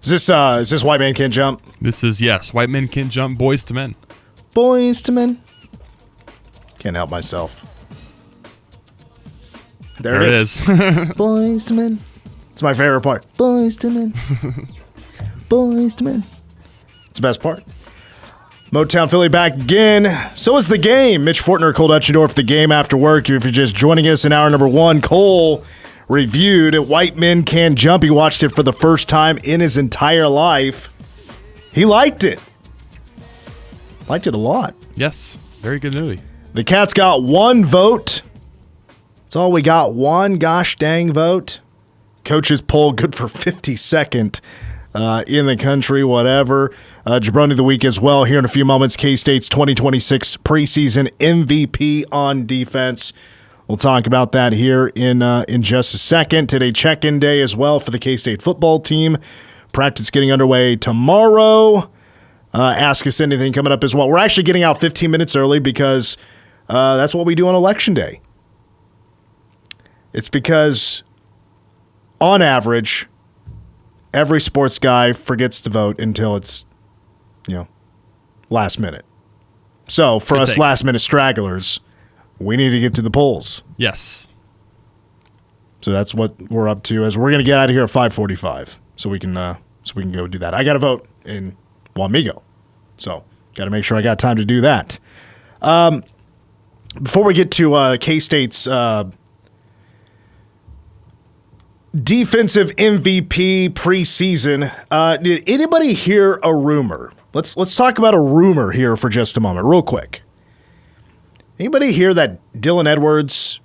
Is this White Man Can't Jump? This is, yes, White Men Can't Jump, Boys to Men. Boys to Men. Can't help myself. There it is. Boys to Men. It's my favorite part. Boys to Men. Boys to Men. It's the best part. Motown Philly back again. So is the game. Mitch Fortner, Cole Dutchendorf, the game after work. If you're just joining us in hour number 1, Cole reviewed White Men Can Jump. He watched it for the first time in his entire life. He liked it. Liked it a lot. Yes, very good movie. The Cats got 1 vote. That's all we got, 1 gosh dang vote. Coaches poll good for 52nd in the country, whatever. Jabroni of the week as well here in a few moments. K-State's 2026 preseason MVP on defense. We'll talk about that here in just a second. Today, check-in day as well for the K-State football team. Practice getting underway tomorrow. Ask Us Anything coming up as well. We're actually getting out 15 minutes early because that's what we do on Election Day. It's because, on average, every sports guy forgets to vote until it's, last minute. So, for us last-minute stragglers, we need to get to the polls. Yes. So that's what we're up to. As we're going to get out of here at 5:45, so we can go do that. I got to vote in Wamego, so got to make sure I got time to do that. Before we get to K-State's defensive MVP preseason, did anybody hear a rumor? Let's talk about a rumor here for just a moment, real quick. Anybody hear that Dylan Edwards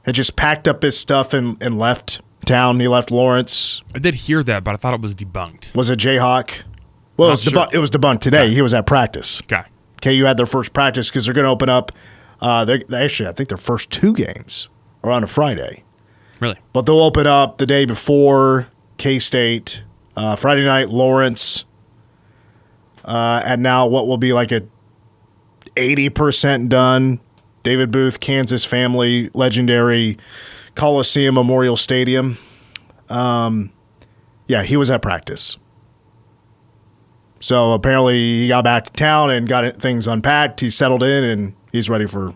had just packed up his stuff and left town? He left Lawrence. I did hear that, but I thought it was debunked. Was it Jayhawk? Well, it was debunked today. Okay. He was at practice. Okay. KU had their first practice because they're going to open up. Actually, I think their first 2 games are on a Friday. Really? But they'll open up the day before K-State, Friday night, Lawrence, and now what will be like a 80% done. David Booth, Kansas family, legendary Coliseum Memorial Stadium. He was at practice. So apparently he got back to town and got things unpacked. He settled in and he's ready for.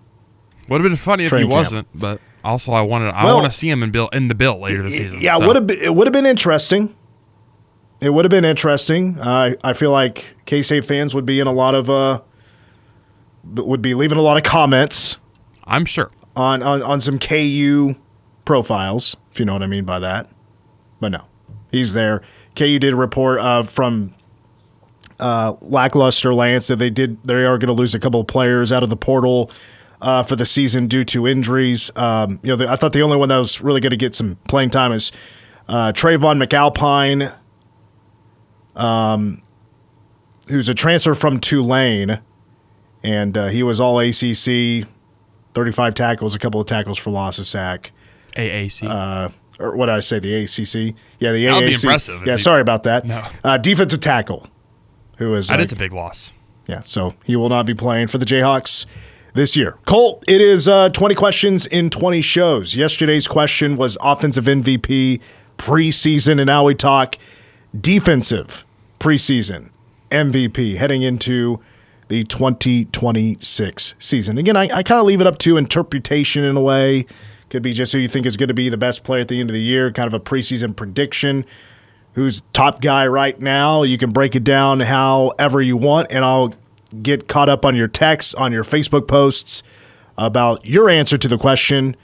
Would have been funny if he wasn't, but also I want to see him in the Bill later this season. Yeah, so. It would have been interesting. It would have been interesting. I feel like K-State fans would be in a lot of. Would be leaving a lot of comments. I'm sure. On some KU profiles, if you know what I mean by that. But no, he's there. KU did a report from lackluster Lance that they are going to lose a couple of players out of the portal for the season due to injuries. I thought the only one that was really going to get some playing time is Trayvon McAlpine, who's a transfer from Tulane. And he was all ACC, 35 tackles, a couple of tackles for loss, a sack. AAC. Or what did I say, the ACC? Yeah, the AAC. That would be impressive. Yeah, sorry about that. No. Defensive tackle, who is that is a big loss. Yeah, so he will not be playing for the Jayhawks this year. Cole, it is 20 questions in 20 shows. Yesterday's question was offensive MVP preseason, and now we talk defensive preseason MVP heading into the 2026 season. Again, I kind of leave it up to interpretation in a way. Could be just who you think is going to be the best player at the end of the year, kind of a preseason prediction. Who's top guy right now? You can break it down however you want, and I'll get caught up on your texts, on your Facebook posts about your answer to the question.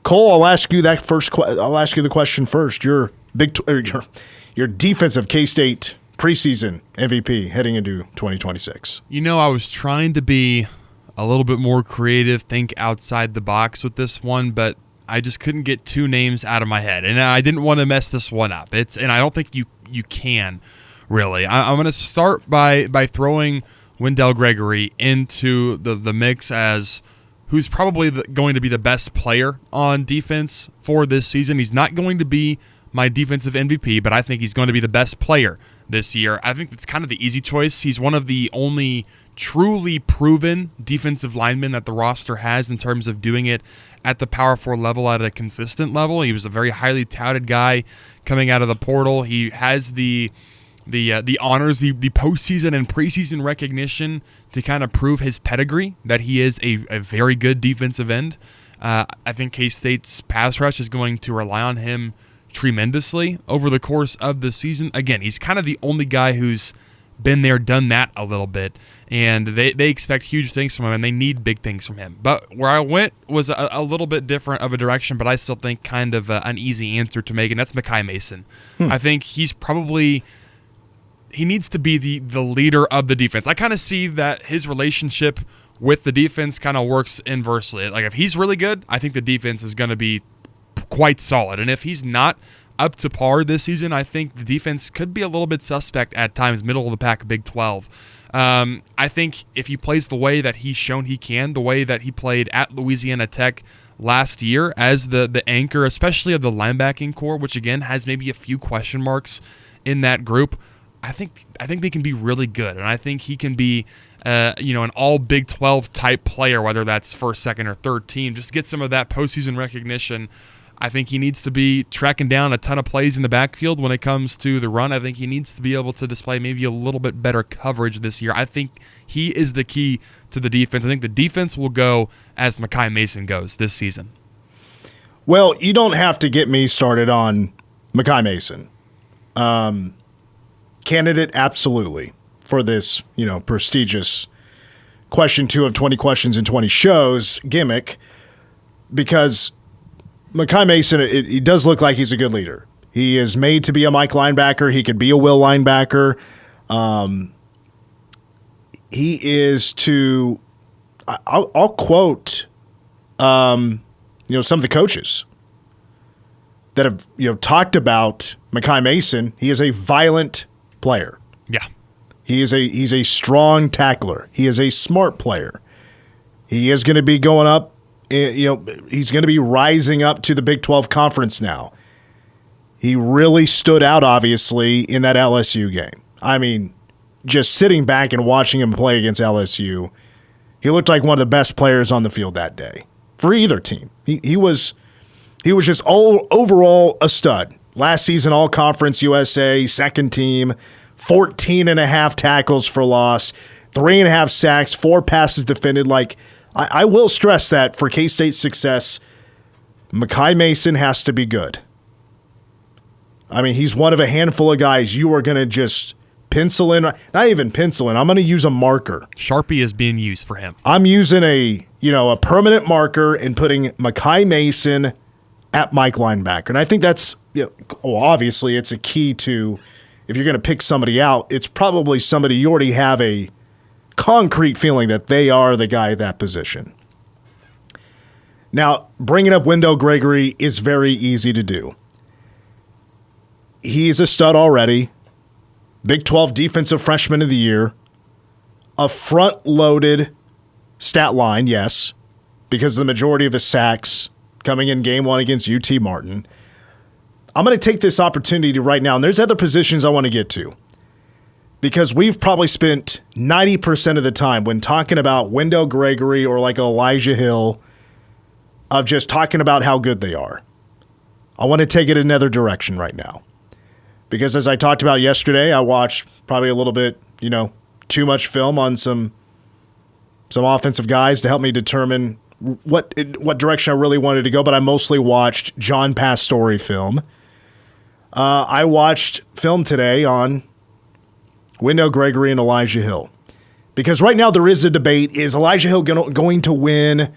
Cole, I'll ask you that first. I'll ask you the question first. Your defensive K-State preseason MVP heading into 2026. I was trying to be a little bit more creative, think outside the box with this one, but I just couldn't get two names out of my head, and I didn't want to mess this one up. And I don't think you can really. I'm going to start by throwing Wendell Gregory into the mix as who's probably going to be the best player on defense for this season. He's not going to be my defensive MVP, but I think he's going to be the best player this year. I think it's kind of the easy choice. He's one of the only truly proven defensive linemen that the roster has in terms of doing it at the Power 4 level at a consistent level. He was a very highly touted guy coming out of the portal. He has the honors, the postseason and preseason recognition to kind of prove his pedigree, that he is a very good defensive end. I think K-State's pass rush is going to rely on him tremendously over the course of the season. Again, he's kind of the only guy who's been there, done that a little bit, and they expect huge things from him, and they need big things from him. But where I went was a little bit different of a direction, but I still think kind of an easy answer to make, and that's Makai Mason. I think he needs to be the leader of the defense. I kind of see that his relationship with the defense kind of works inversely. Like, if he's really good, I think the defense is going to be quite solid. And if he's not up to par this season, I think the defense could be a little bit suspect at times, middle of the pack, Big 12. I think if he plays the way that he's shown he can, the way that he played at Louisiana Tech last year as the anchor, especially of the linebacking core, which again has maybe a few question marks in that group, I think they can be really good, and I think he can be an all Big 12 type player, whether that's first, second, or third team. Just get some of that postseason recognition. I think he needs to be tracking down a ton of plays in the backfield when it comes to the run. I think he needs to be able to display maybe a little bit better coverage this year. I think he is the key to the defense. I think the defense will go as Makai Mason goes this season. Well, you don't have to get me started on Makai Mason. Candidate, absolutely, for this, prestigious question 2 of 20 questions in 20 shows gimmick, because Makai Mason, he does look like he's a good leader. He is made to be a Mike linebacker. He could be a Will linebacker. He is to, I'll quote, some of the coaches that have, talked about Makai Mason. He is a violent player. Yeah. He's a strong tackler. He is a smart player. He is going to be going up. He's going to be rising up to the Big 12 conference now. He really stood out, obviously, in that LSU game. I mean, just sitting back and watching him play against LSU, he looked like one of the best players on the field that day for either team. He was just overall a stud. Last season, All-Conference USA, second team, 14.5 tackles for loss, 3.5 sacks, 4 passes defended. I will stress that for K-State's success, Makai Mason has to be good. I mean, he's one of a handful of guys you are going to just pencil in. Not even pencil in. I'm going to use a marker. Sharpie is being used for him. I'm using a permanent marker and putting Makai Mason at Mike linebacker. And I think that's, obviously it's a key to, if you're going to pick somebody out, it's probably somebody you already have a concrete feeling that they are the guy at that position. Now, bringing up Wendell Gregory is very easy to do. He's a stud already. Big 12 Defensive Freshman of the Year. A front-loaded stat line, yes, because the majority of his sacks coming in game 1 against UT Martin. I'm going to take this opportunity right now, and there's other positions I want to get to, because we've probably spent 90% of the time when talking about Wendell Gregory or like Elijah Hill of just talking about how good they are. I want to take it another direction right now. Because as I talked about yesterday, I watched probably a little bit, too much film on some offensive guys to help me determine what direction I really wanted to go, but I mostly watched John Pastore film. I watched film today on Wendell Gregory and Elijah Hill. Because right now there is a debate, is Elijah Hill going to win,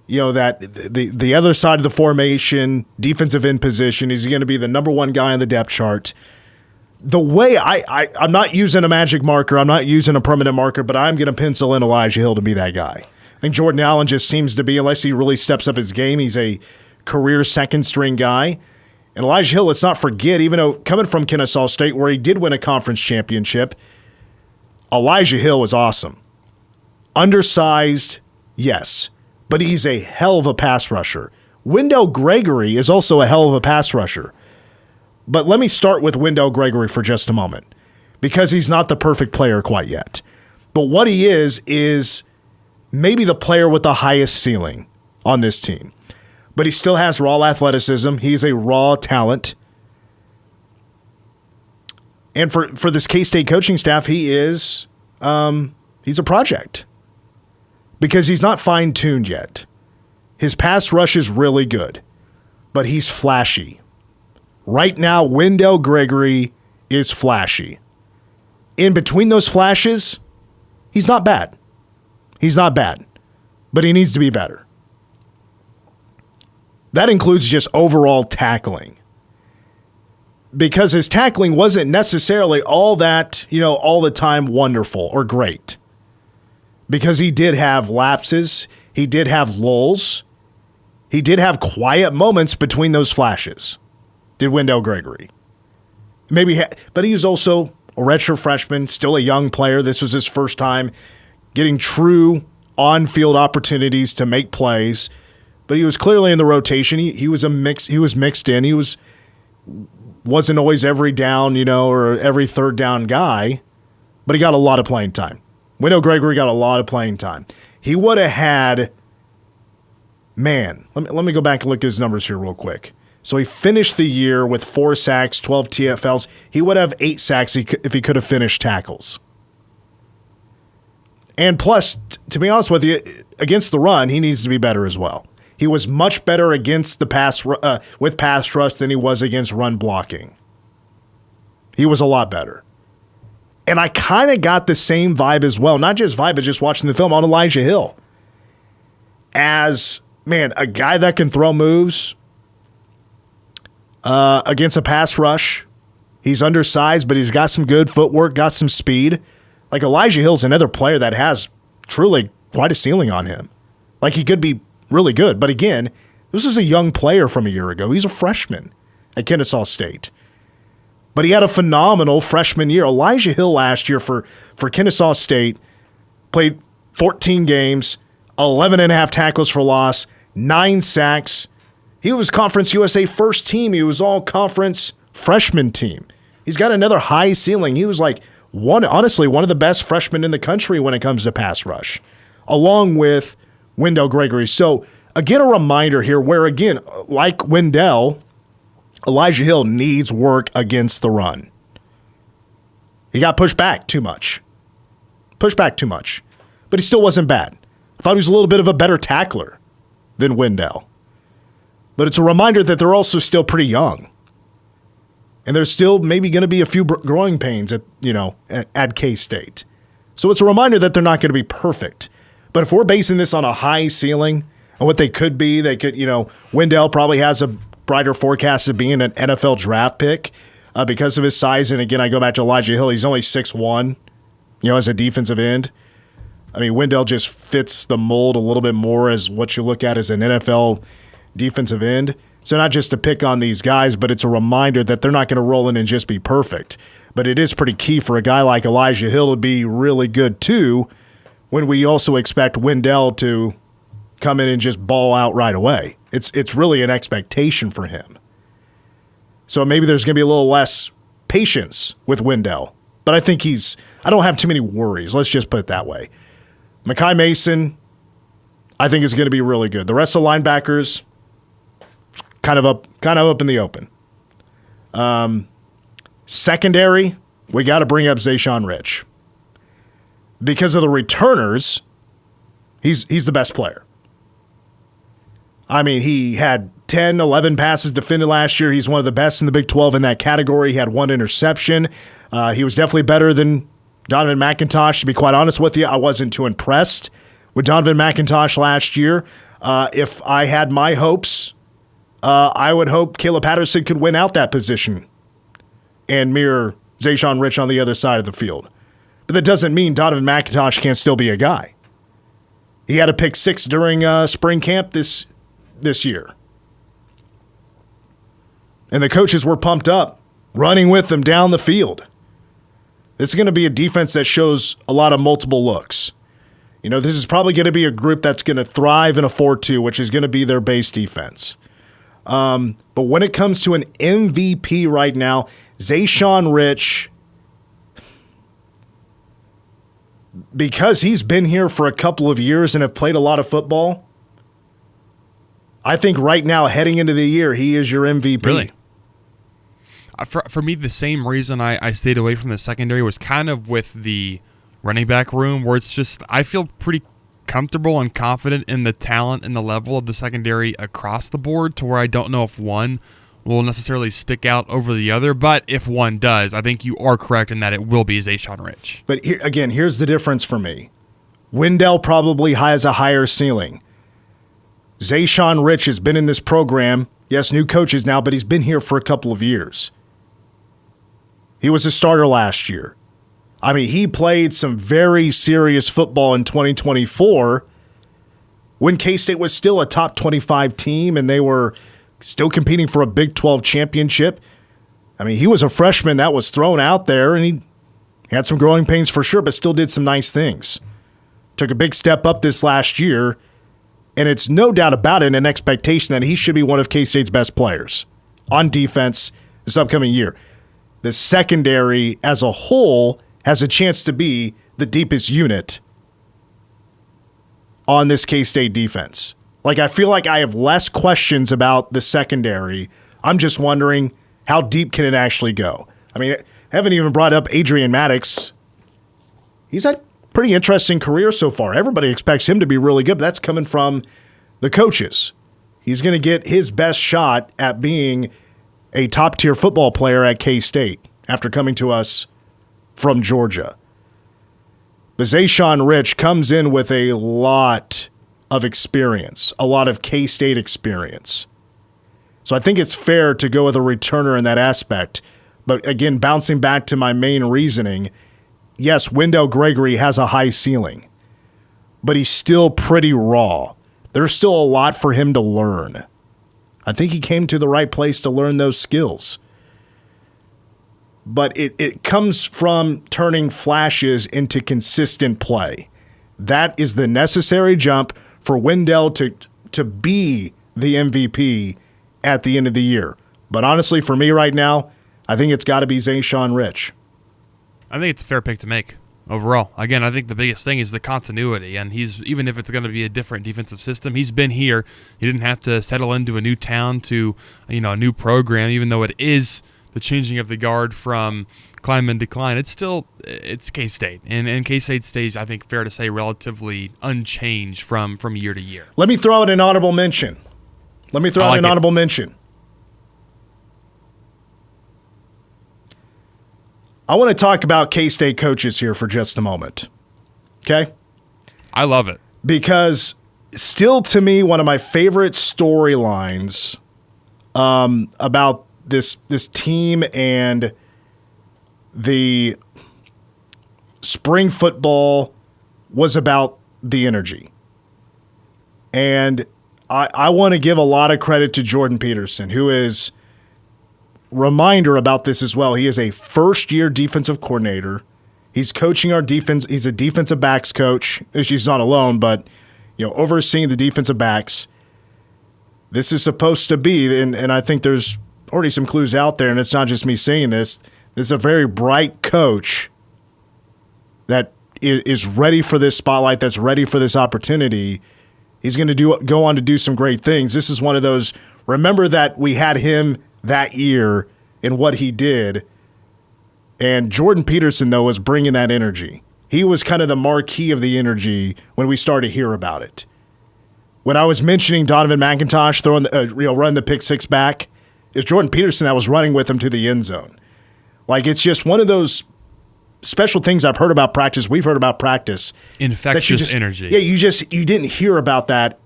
that the other side of the formation, defensive end position? Is he going to be the number one guy on the depth chart? The way I'm not using a magic marker, I'm not using a permanent marker, but I'm going to pencil in Elijah Hill to be that guy. I think Jordan Allen just seems to be, unless he really steps up his game, he's a career second-string guy. And Elijah Hill, let's not forget, even though coming from Kennesaw State, where he did win a conference championship, Elijah Hill was awesome. Undersized, yes, but he's a hell of a pass rusher. Wendell Gregory is also a hell of a pass rusher. But let me start with Wendell Gregory for just a moment, because he's not the perfect player quite yet. But what he is maybe the player with the highest ceiling on this team. But he still has raw athleticism. He's a raw talent. And for this K-State coaching staff, he's a project. Because he's not fine-tuned yet. His pass rush is really good, but he's flashy. Right now, Wendell Gregory is flashy. In between those flashes, he's not bad. He's not bad, but he needs to be better. That includes just overall tackling. Because his tackling wasn't necessarily all that, all the time wonderful or great. Because he did have lapses, he did have lulls, he did have quiet moments between those flashes. Did Wendell Gregory. But he was also a redshirt freshman, still a young player. This was his first time getting true on-field opportunities to make plays. But he was clearly in the rotation. He was mixed in. He wasn't always every down, or every third down guy, but he got a lot of playing time. Wendell Gregory got a lot of playing time. He would have had, let me go back and look at his numbers here real quick. So he finished the year with 4 sacks, 12 TFLs. He would have 8 sacks if he could have finished tackles. And plus, to be honest with you, against the run, he needs to be better as well. He was much better against the pass with pass rush than he was against run blocking. He was a lot better. And I kind of got the same vibe as well. Not just vibe, but just watching the film on Elijah Hill. As, a guy that can throw moves against a pass rush. He's undersized, but he's got some good footwork, got some speed. Like Elijah Hill's another player that has truly quite a ceiling on him. Like he could be really good. But again, this is a young player from a year ago. He's a freshman at Kennesaw State. But he had a phenomenal freshman year. Elijah Hill last year for Kennesaw State played 14 games, 11.5 tackles for loss, 9 sacks. He was Conference USA first team. He was all conference freshman team. He's got another high ceiling. He was honestly one of the best freshmen in the country when it comes to pass rush, along with Wendell Gregory. So, again, a reminder here where, again, like Wendell, Elijah Hill needs work against the run. He got pushed back too much. But he still wasn't bad. I thought he was a little bit of a better tackler than Wendell. But it's a reminder that they're also still pretty young. And there's still maybe going to be a few growing pains at K-State. So it's a reminder that they're not going to be perfect. But if we're basing this on a high ceiling and what they could be, Wendell probably has a brighter forecast of being an NFL draft pick because of his size. And again, I go back to Elijah Hill. He's only 6'1", as a defensive end. Wendell just fits the mold a little bit more as what you look at as an NFL defensive end. So not just to pick on these guys, but it's a reminder that they're not going to roll in and just be perfect. But it is pretty key for a guy like Elijah Hill to be really good too, when we also expect Wendell to come in and just ball out right away. It's really an expectation for him. So maybe there's going to be a little less patience with Wendell But I think I don't have too many worries. Let's just put it that way. Mekhi Mason, I think is going to be really good. The rest of the linebackers, kind of up in the open. Secondary, we got to bring up Zayshawn Rich. Because of the returners, he's the best player. I mean, he had 10, 11 passes defended last year. He's one of the best in the Big 12 in that category. He had 1 interception. He was definitely better than Donovan McIntosh. To be quite honest with you, I wasn't too impressed with Donovan McIntosh last year. If I had my hopes, I would hope Caleb Patterson could win out that position and mirror Zayshawn Rich on the other side of the field. But that doesn't mean Donovan McIntosh can't still be a guy. He had a pick 6 during spring camp this year. And the coaches were pumped up, running with them down the field. This is going to be a defense that shows a lot of multiple looks. You know, this is probably going to be a group that's going to thrive in a 4-2, which is going to be their base defense. But when it comes to an MVP right now, Zayshawn Rich, because he's been here for a couple of years and have played a lot of football, I think right now, heading into the year, he is your MVP. Really? For me, the same reason I stayed away from the secondary was kind of with the running back room, where it's just I feel pretty comfortable and confident in the talent and the level of the secondary across the board, to where I don't know if one will necessarily stick out over the other. But if one does, I think you are correct in that it will be Zayshawn Rich. But here's the difference for me. Wendell probably has a higher ceiling. Zayshawn Rich has been in this program, yes, new coaches now, but he's been here for a couple of years. He was a starter last year. I mean, he played some very serious football in 2024 when K-State was still a top 25 team and they were still competing for a Big 12 championship. I mean, he was a freshman that was thrown out there, and he had some growing pains for sure, but still did some nice things. Took a big step up this last year, and it's no doubt about it an expectation that he should be one of K-State's best players on defense this upcoming year. The secondary as a whole has a chance to be the deepest unit on this K-State defense. Like, I feel like I have less questions about the secondary. I'm just wondering, how deep can it actually go? I mean, I haven't even brought up Adrian Maddox. He's had a pretty interesting career so far. Everybody expects him to be really good, but that's coming from the coaches. He's going to get his best shot at being a top-tier football player at K-State after coming to us from Georgia. But Zayshawn Rich comes in with a lot of experience, a lot of K-State experience. So I think it's fair to go with a returner in that aspect. But again, bouncing back to my main reasoning, yes, Wendell Gregory has a high ceiling, but he's still pretty raw. There's still a lot for him to learn. I think he came to the right place to learn those skills. But it comes from turning flashes into consistent play. That is the necessary jump for Wendell to be the MVP at the end of the year. But honestly, for me right now, I think it's got to be Zayshawn Rich. I think it's a fair pick to make overall. Again, I think the biggest thing is the continuity, and even if it's going to be a different defensive system, he's been here. He didn't have to settle into a new town to a new program, even though it is the changing of the guard from climb and decline. It's K-State, and K-State stays, I think, fair to say, relatively unchanged from year to year. Let me throw out an honorable mention. Honorable mention. I want to talk about K-State coaches here for just a moment. Okay? I love it. Because still, to me, one of my favorite storylines about this team and the spring football was about the energy. And I want to give a lot of credit to Jordan Peterson, who is, reminder about this as well, he is a first-year defensive coordinator. He's coaching our defense. He's a defensive backs coach. He's not alone, but overseeing the defensive backs. This is supposed to be, and I think there's already some clues out there, and it's not just me saying this. This is a very bright coach that is ready for this spotlight, that's ready for this opportunity, he's going to go on to do some great things. This is one of those, remember that we had him that year and what he did. And Jordan Peterson, though, was bringing that energy. He was kind of the marquee of the energy when we started to hear about it. When I was mentioning Donovan McIntosh throwing running the pick six back, it's Jordan Peterson that was running with him to the end zone. Like, it's just one of those special things I've heard about practice. We've heard about practice. Infectious energy. Yeah, you didn't hear about that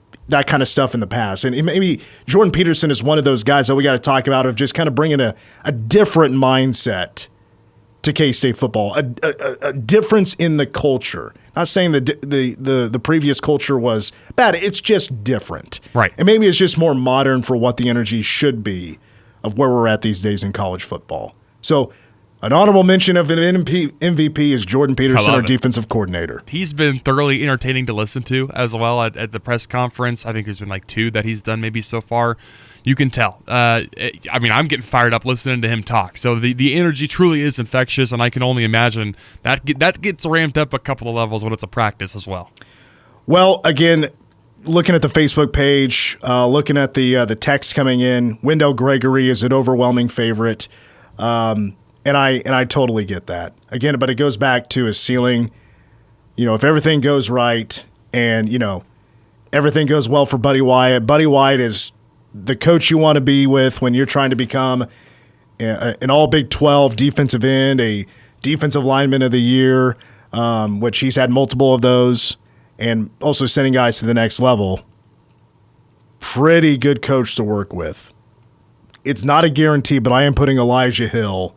kind of stuff in the past. And maybe Jordan Peterson is one of those guys that we got to talk about of just kind of bringing a different mindset to K-State football, a difference in the culture. Not saying the previous culture was bad. It's just different. Right. And maybe it's just more modern for what the energy should be of where we're at these days in college football. So an honorable mention of an MVP is Jordan Peterson, our defensive coordinator. He's been thoroughly entertaining to listen to as well at the press conference. I think there's been like 2 that he's done maybe so far. You can tell. I'm getting fired up listening to him talk. So the energy truly is infectious, and I can only imagine that gets ramped up a couple of levels when it's a practice as well. Well, again, looking at the Facebook page, looking at the text coming in, Wendell Gregory is an overwhelming favorite, and I totally get that. Again, but it goes back to his ceiling. If everything goes right and everything goes well for Buddy Wyatt. Buddy Wyatt is the coach you want to be with when you're trying to become an all Big 12 defensive end, a defensive lineman of the year, which he's had multiple of those, and also sending guys to the next level. Pretty good coach to work with. It's not a guarantee, but I am putting Elijah Hill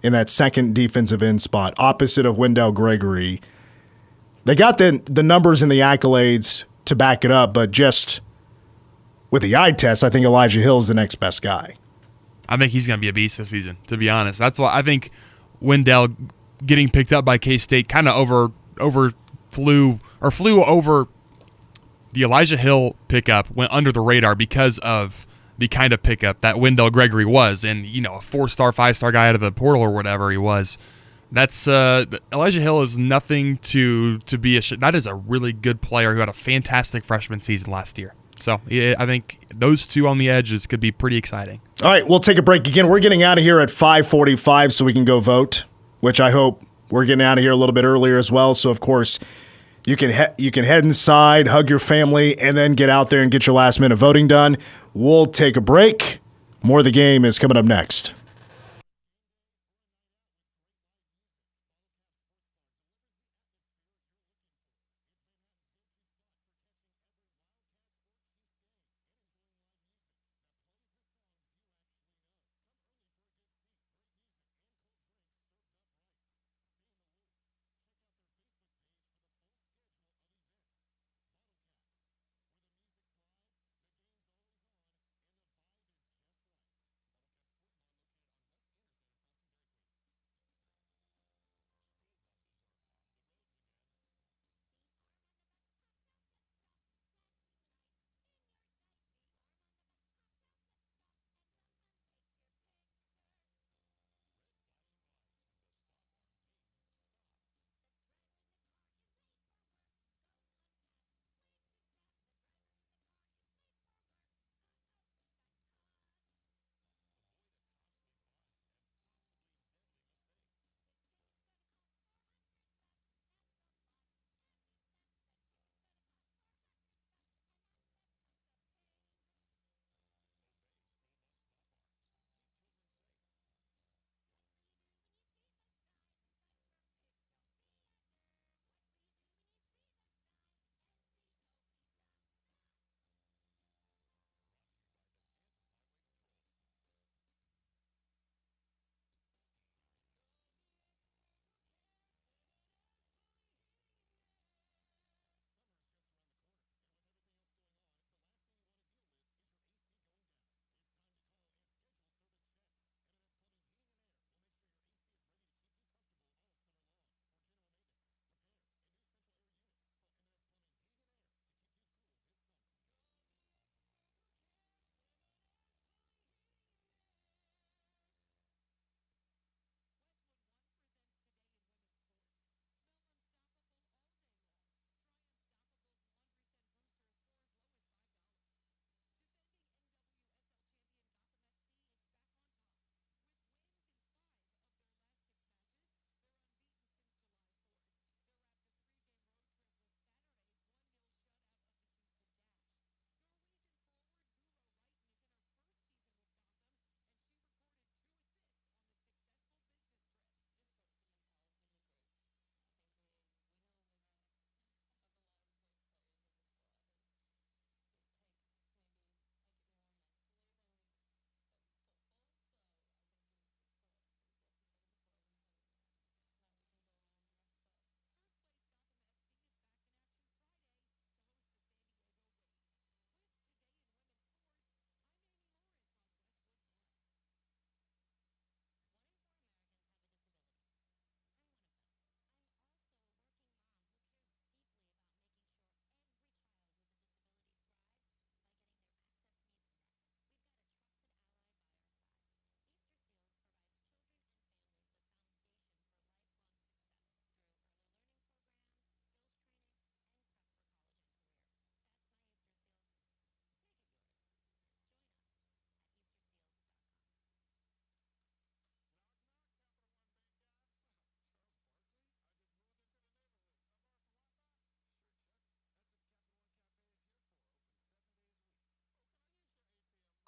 in that second defensive end spot, opposite of Wendell Gregory. They got the numbers and the accolades to back it up, but just with the eye test, I think Elijah Hill is the next best guy. I think he's going to be a beast this season, to be honest. That's why I think Wendell getting picked up by K-State kind of flew over the Elijah Hill pickup, went under the radar because of the kind of pickup that Wendell Gregory was, and a 4-star, 5-star guy out of the portal or whatever he was. That's Elijah Hill is nothing to be that is a really good player who had a fantastic freshman season last year. So I think those 2 on the edges could be pretty exciting. All right, we'll take a break again. We're getting out of here at 5:45 so we can go vote, which I hope we're getting out of here a little bit earlier as well. So of course you can head inside, hug your family, and then get out there and get your last minute voting done. We'll take a break. More of the game is coming up next.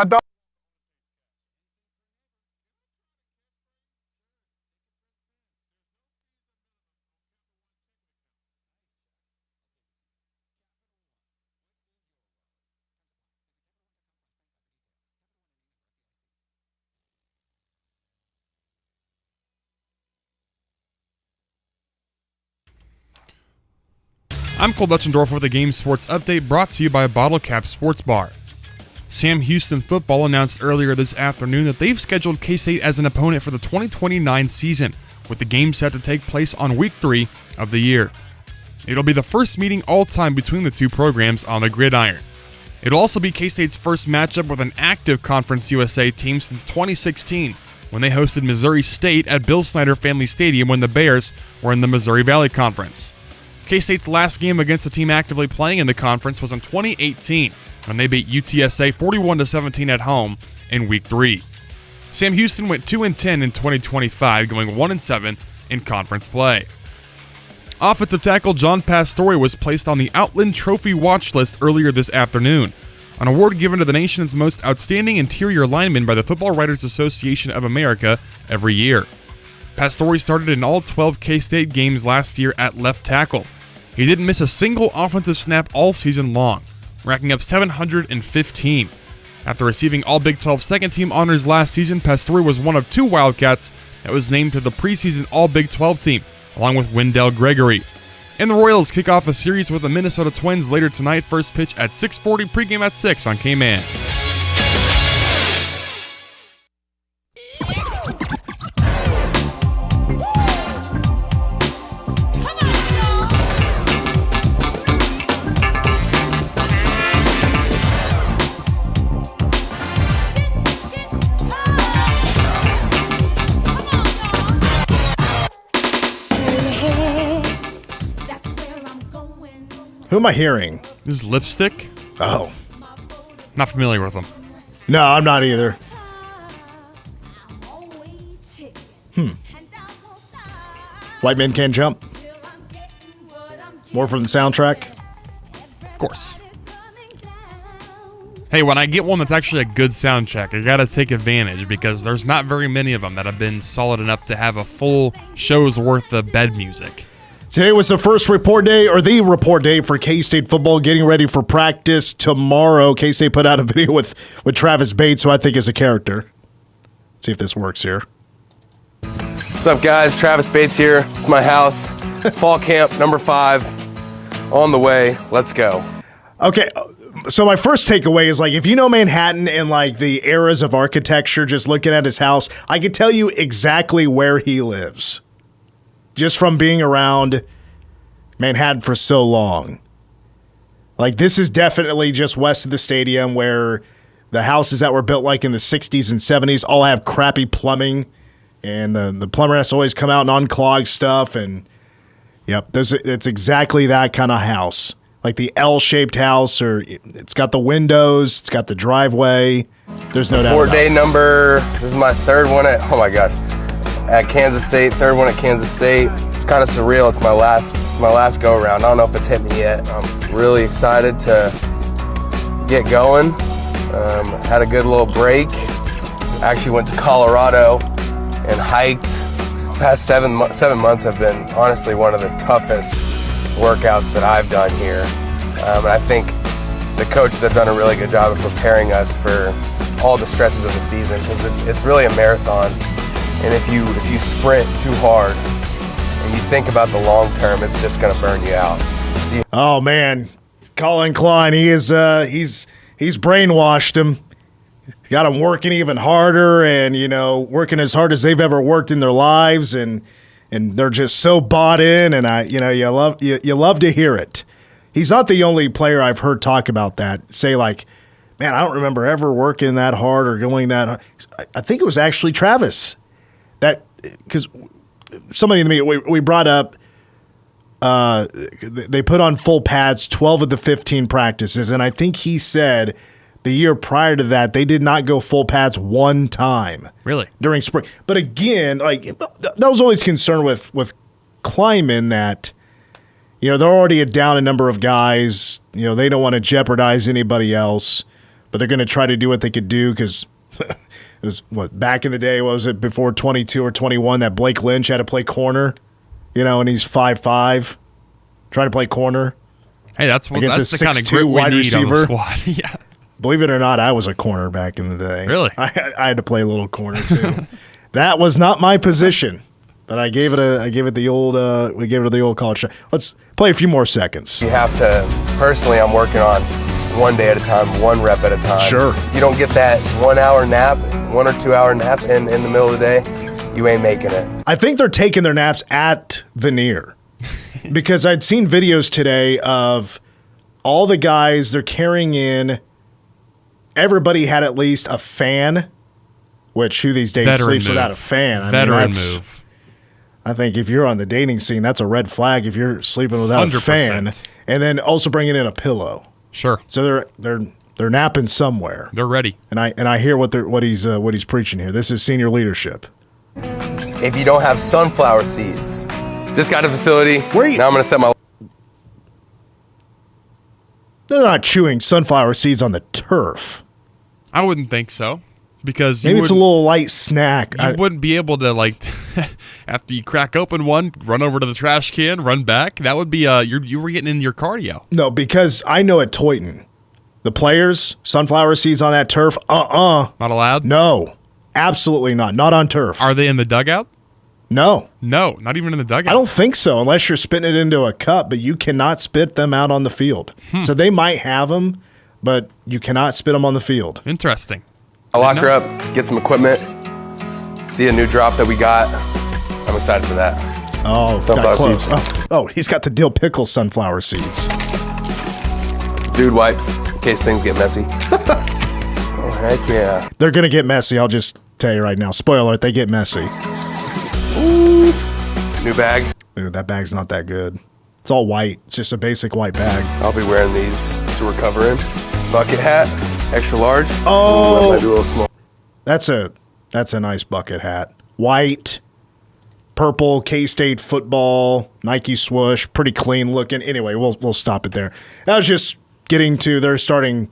I'm Cole Dutchendorf with a Game Sports Update brought to you by Bottle Cap Sports Bar. Sam Houston Football announced earlier this afternoon that they've scheduled K-State as an opponent for the 2029 season, with the game set to take place on Week 3 of the year. It'll be the first meeting all-time between the two programs on the gridiron. It'll also be K-State's first matchup with an active Conference USA team since 2016, when they hosted Missouri State at Bill Snyder Family Stadium when the Bears were in the Missouri Valley Conference. K-State's last game against a team actively playing in the conference was in 2018, when they beat UTSA 41-17 at home in Week 3. Sam Houston went 2-10 in 2025, going 1-7 in conference play. Offensive tackle John Pastore was placed on the Outland Trophy watch list earlier this afternoon, an award given to the nation's most outstanding interior lineman by the Football Writers Association of America every year. Pastore started in all 12 K-State games last year at left tackle. He didn't miss a single offensive snap all season long, racking up 715. After receiving all Big 12 second-team honors last season, Pastore was one of 2 Wildcats that was named to the preseason All-Big 12 team, along with Wendell Gregory. And the Royals kick off a series with the Minnesota Twins later tonight, first pitch at 6:40, pregame at 6 on K-Man. Who am I hearing? This is Lipstick. Oh. Not familiar with them. No, I'm not either. White Men Can't Jump. More from the soundtrack. Of course. Hey, when I get one that's actually a good soundtrack, I gotta take advantage because there's not very many of them that have been solid enough to have a full show's worth of bed music. Today was the first report day, or the report day for K-State football, getting ready for practice tomorrow. K-State put out a video with Travis Bates, who I think is a character. Let's see if this works here. What's up, guys? Travis Bates here. It's my house. Fall camp number 5 on the way. Let's go. Okay, so my first takeaway is, like, if you know Manhattan and, like, the eras of architecture, just looking at his house, I can tell you exactly where he lives. Just from being around Manhattan for so long. Like, this is definitely just west of the stadium where the houses that were built like in the 60s and 70s all have crappy plumbing, and the plumber has to always come out and unclog stuff, and yep, it's exactly that kind of house. Like the L-shaped house, or it's got the windows, it's got the driveway. There's no doubt. Day number, this is my 3rd one at, oh my God, at Kansas State, 3rd one at Kansas State. It's kind of surreal. It's my last go around. I don't know if it's hit me yet. I'm really excited to get going. Had a good little break. Actually went to Colorado and hiked. The past 7 months have been honestly one of the toughest workouts that I've done here. And I think the coaches have done a really good job of preparing us for all the stresses of the season, because it's really a marathon. And if you sprint too hard and you think about the long term, it's just going to burn you out. Oh man, Colin Klein, he's brainwashed him. Got them working even harder, and working as hard as they've ever worked in their lives, and they're just so bought in, and you love to hear it. He's not the only player I've heard talk about that. Say like, man, I don't remember ever working that hard or going that hard. I think it was actually Travis. That, because somebody in the meeting, we brought up, they put on full pads 12 of the 15 practices, and I think he said the year prior to that, they did not go full pads one time. Really? During spring. But again, like, that was always concerned with Kleiman that, they're already down a number of guys. They don't want to jeopardize anybody else. but they're going to try to do what they could do because it was, back in the day, what was it, before 22 or 21, that Blake Lynch had to play corner, and he's 5'5", trying to play corner. Hey, that's the kind of grit we wide need receiver. on the squad. Yeah. Believe it or not, I was a corner back in the day. Really? I had to play a little corner too. That was not my position, but I gave it the old college shot. Let's play a few more seconds. You have to, personally, I'm working on one day at a time, one rep at a time. Sure. You don't get that 1 hour nap, 1 or 2 hour nap in the middle of the day, you ain't making it. I think they're taking their naps at Veneer because I'd seen videos today of all the guys they're carrying in. Everybody had at least a fan, which who these days Veteran sleeps move. without a fan? Veteran move. I think if you're on the dating scene, that's a red flag if you're sleeping without 100%. a fan, and then also bringing in a pillow. Sure. So they're napping somewhere. They're ready. And I hear what he's preaching here. This is senior leadership. If you don't have sunflower seeds, just got a facility. Now I'm going to set my. They're not chewing sunflower seeds on the turf. I wouldn't think so, because maybe it's a little light snack. You wouldn't be able to after you crack open one, run over to the trash can, run back. That would be you were getting in your cardio. No, because I know at Toyton, the players, sunflower seeds on that turf, not allowed. No, absolutely not. Not on turf. Are they in the dugout? No, not even in the dugout. I don't think so, unless you're spitting it into a cup. But you cannot spit them out on the field. So they might have them, but you cannot spit them on the field. Interesting. I'll lock her up, get some equipment, see a new drop that we got. I'm excited for that. Oh, sunflower got close. seeds. Oh, he's got the dill pickle sunflower seeds. Dude wipes in case things get messy. Oh, heck yeah. They're going to get messy. I'll just tell you right now. Spoiler alert, they get messy. Ooh. New bag. Dude, that bag's not that good. It's all white. It's just a basic white bag. I'll be wearing these to recover in. Bucket hat, extra large. Oh, might be a little small. That's a nice bucket hat. White, purple, K-State football, Nike swoosh, pretty clean looking. Anyway, we'll stop it there. I was just getting to they're starting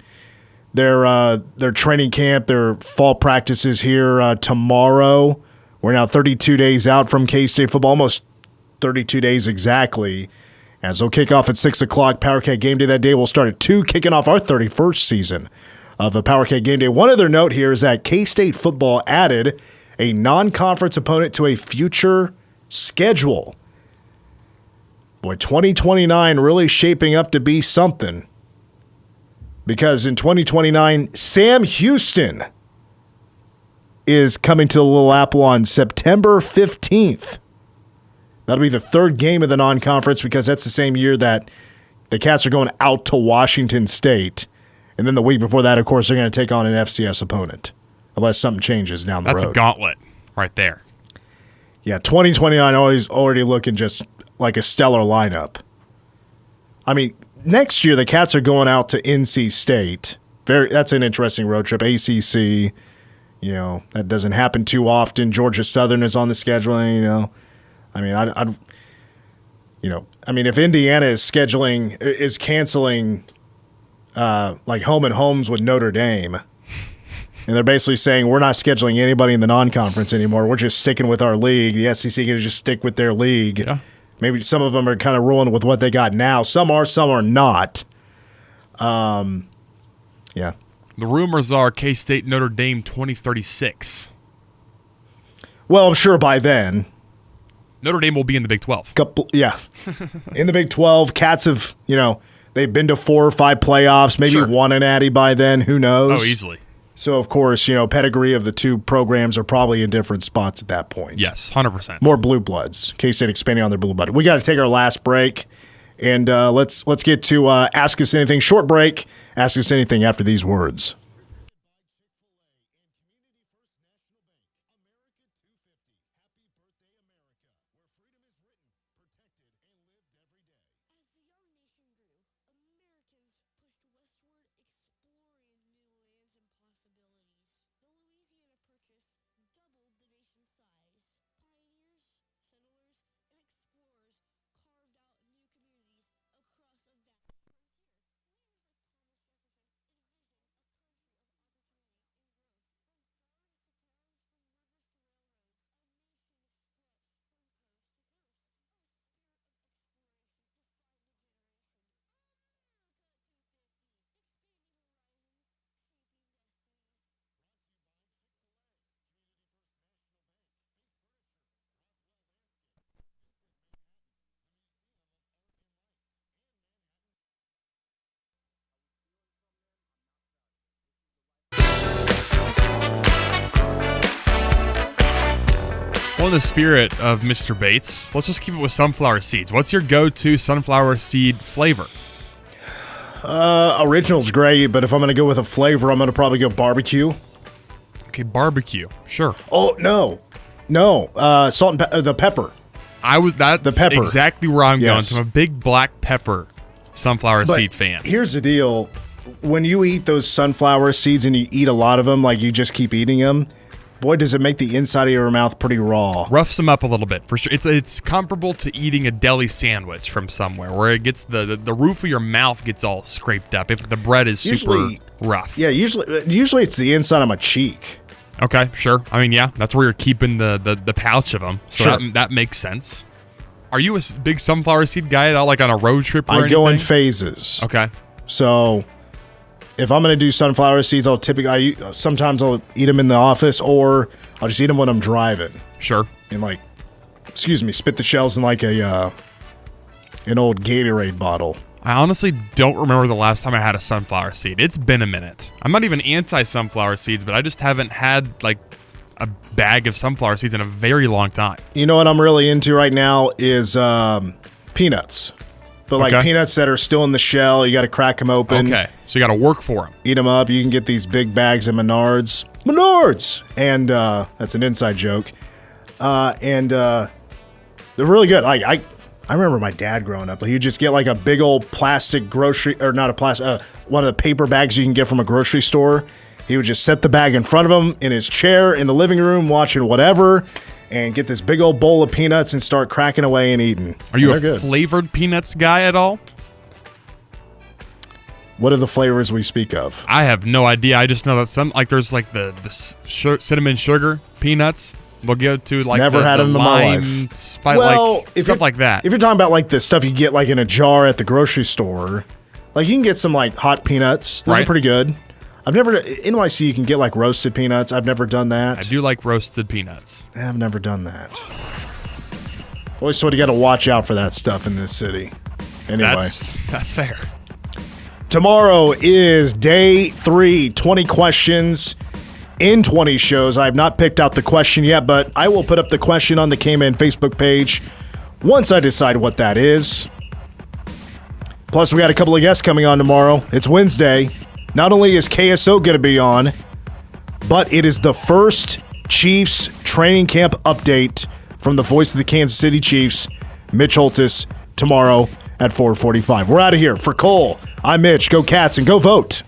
their training camp, their fall practices here tomorrow. We're now 32 days out from K-State football, almost 32 days exactly. As they'll kick off at 6 o'clock, Power Cat Game Day that day. We'll start at 2, kicking off our 31st season of a Power Cat Game Day. One other note here is that K-State football added a non-conference opponent to a future schedule. Boy, 2029 really shaping up to be something. Because in 2029, Sam Houston is coming to the Little Apple on September 15th. That'll be the third game of the non-conference because that's the same year that the Cats are going out to Washington State. And then the week before that, of course, they're going to take on an FCS opponent. Unless something changes down the road. That's a gauntlet right there. Yeah, 2029 already looking just like a stellar lineup. I mean, next year the Cats are going out to NC State. That's an interesting road trip. ACC, that doesn't happen too often. Georgia Southern is on the scheduling, I mean, if Indiana is canceling like home and homes with Notre Dame, and they're basically saying we're not scheduling anybody in the non-conference anymore. We're just sticking with our league. The SEC can just stick with their league. Yeah. Maybe some of them are kind of rolling with what they got now. Some are not. Yeah. The rumors are K-State Notre Dame 2036. Well, I'm sure by then. Notre Dame will be in the Big 12. In the Big 12, Cats have, they've been to 4 or 5 playoffs, maybe won an Natty by then. Who knows? Oh, easily. So, of course, pedigree of the two programs are probably in different spots at that point. Yes, 100%. More blue bloods. K-State expanding on their blue blood. We got to take our last break, and let's get to Ask Us Anything. Short break. Ask Us Anything after these words. Well, in the spirit of Mr. Bates, let's just keep it with sunflower seeds. What's your go-to sunflower seed flavor? Original's great, but if I'm going to go with a flavor, I'm going to probably go barbecue. Okay, barbecue. Sure. Oh, no. Salt and the pepper. That's the pepper. Exactly where I'm going. Yes. So I'm a big black pepper sunflower seed fan. Here's the deal. When you eat those sunflower seeds and you eat a lot of them, like you just keep eating them, boy, does it make the inside of your mouth pretty raw. Roughs them up a little bit, for sure. It's comparable to eating a deli sandwich from somewhere, where it gets the roof of your mouth gets all scraped up if the bread is super rough. Yeah, usually it's the inside of my cheek. Okay, sure. I mean, yeah, that's where you're keeping the pouch of them, so Sure. that makes sense. Are you a big sunflower seed guy at all, like on a road trip or anything? I go in phases. Okay. So if I'm going to do sunflower seeds, sometimes I'll eat them in the office, or I'll just eat them when I'm driving. Sure. And spit the shells in like an old Gatorade bottle. I honestly don't remember the last time I had a sunflower seed. It's been a minute. I'm not even anti-sunflower seeds, but I just haven't had like a bag of sunflower seeds in a very long time. You know what I'm really into right now is peanuts. But like peanuts that are still in the shell, you got to crack them open. Okay, so you got to work for them. Eat them up. You can get these big bags of Menards. And that's an inside joke. And they're really good. I remember my dad growing up. He would just get like a big old plastic grocery, or not a plastic, one of the paper bags you can get from a grocery store. He would just set the bag in front of him in his chair in the living room watching whatever, and get this big old bowl of peanuts and start cracking away and eating. Are you a flavored peanuts guy at all? What are the flavors we speak of? I have no idea. I just know that there's like the cinnamon sugar peanuts. We'll go to like never had them in my life. Stuff like that. If you're talking about like the stuff you get like in a jar at the grocery store, like you can get some like hot peanuts. Those are pretty good. I've never NYC. You can get like roasted peanuts. I've never done that. I do like roasted peanuts. I've never done that. Always told you got to watch out for that stuff in this city. Anyway, that's fair. Tomorrow is day 3. 20 questions in 20 shows. I have not picked out the question yet, but I will put up the question on the K-Man Facebook page once I decide what that is. Plus, we got a couple of guests coming on tomorrow. It's Wednesday. Not only is KSO going to be on, but it is the first Chiefs training camp update from the voice of the Kansas City Chiefs, Mitch Holtis, tomorrow at 4:45. We're out of here. For Cole, I'm Mitch. Go Cats and go vote.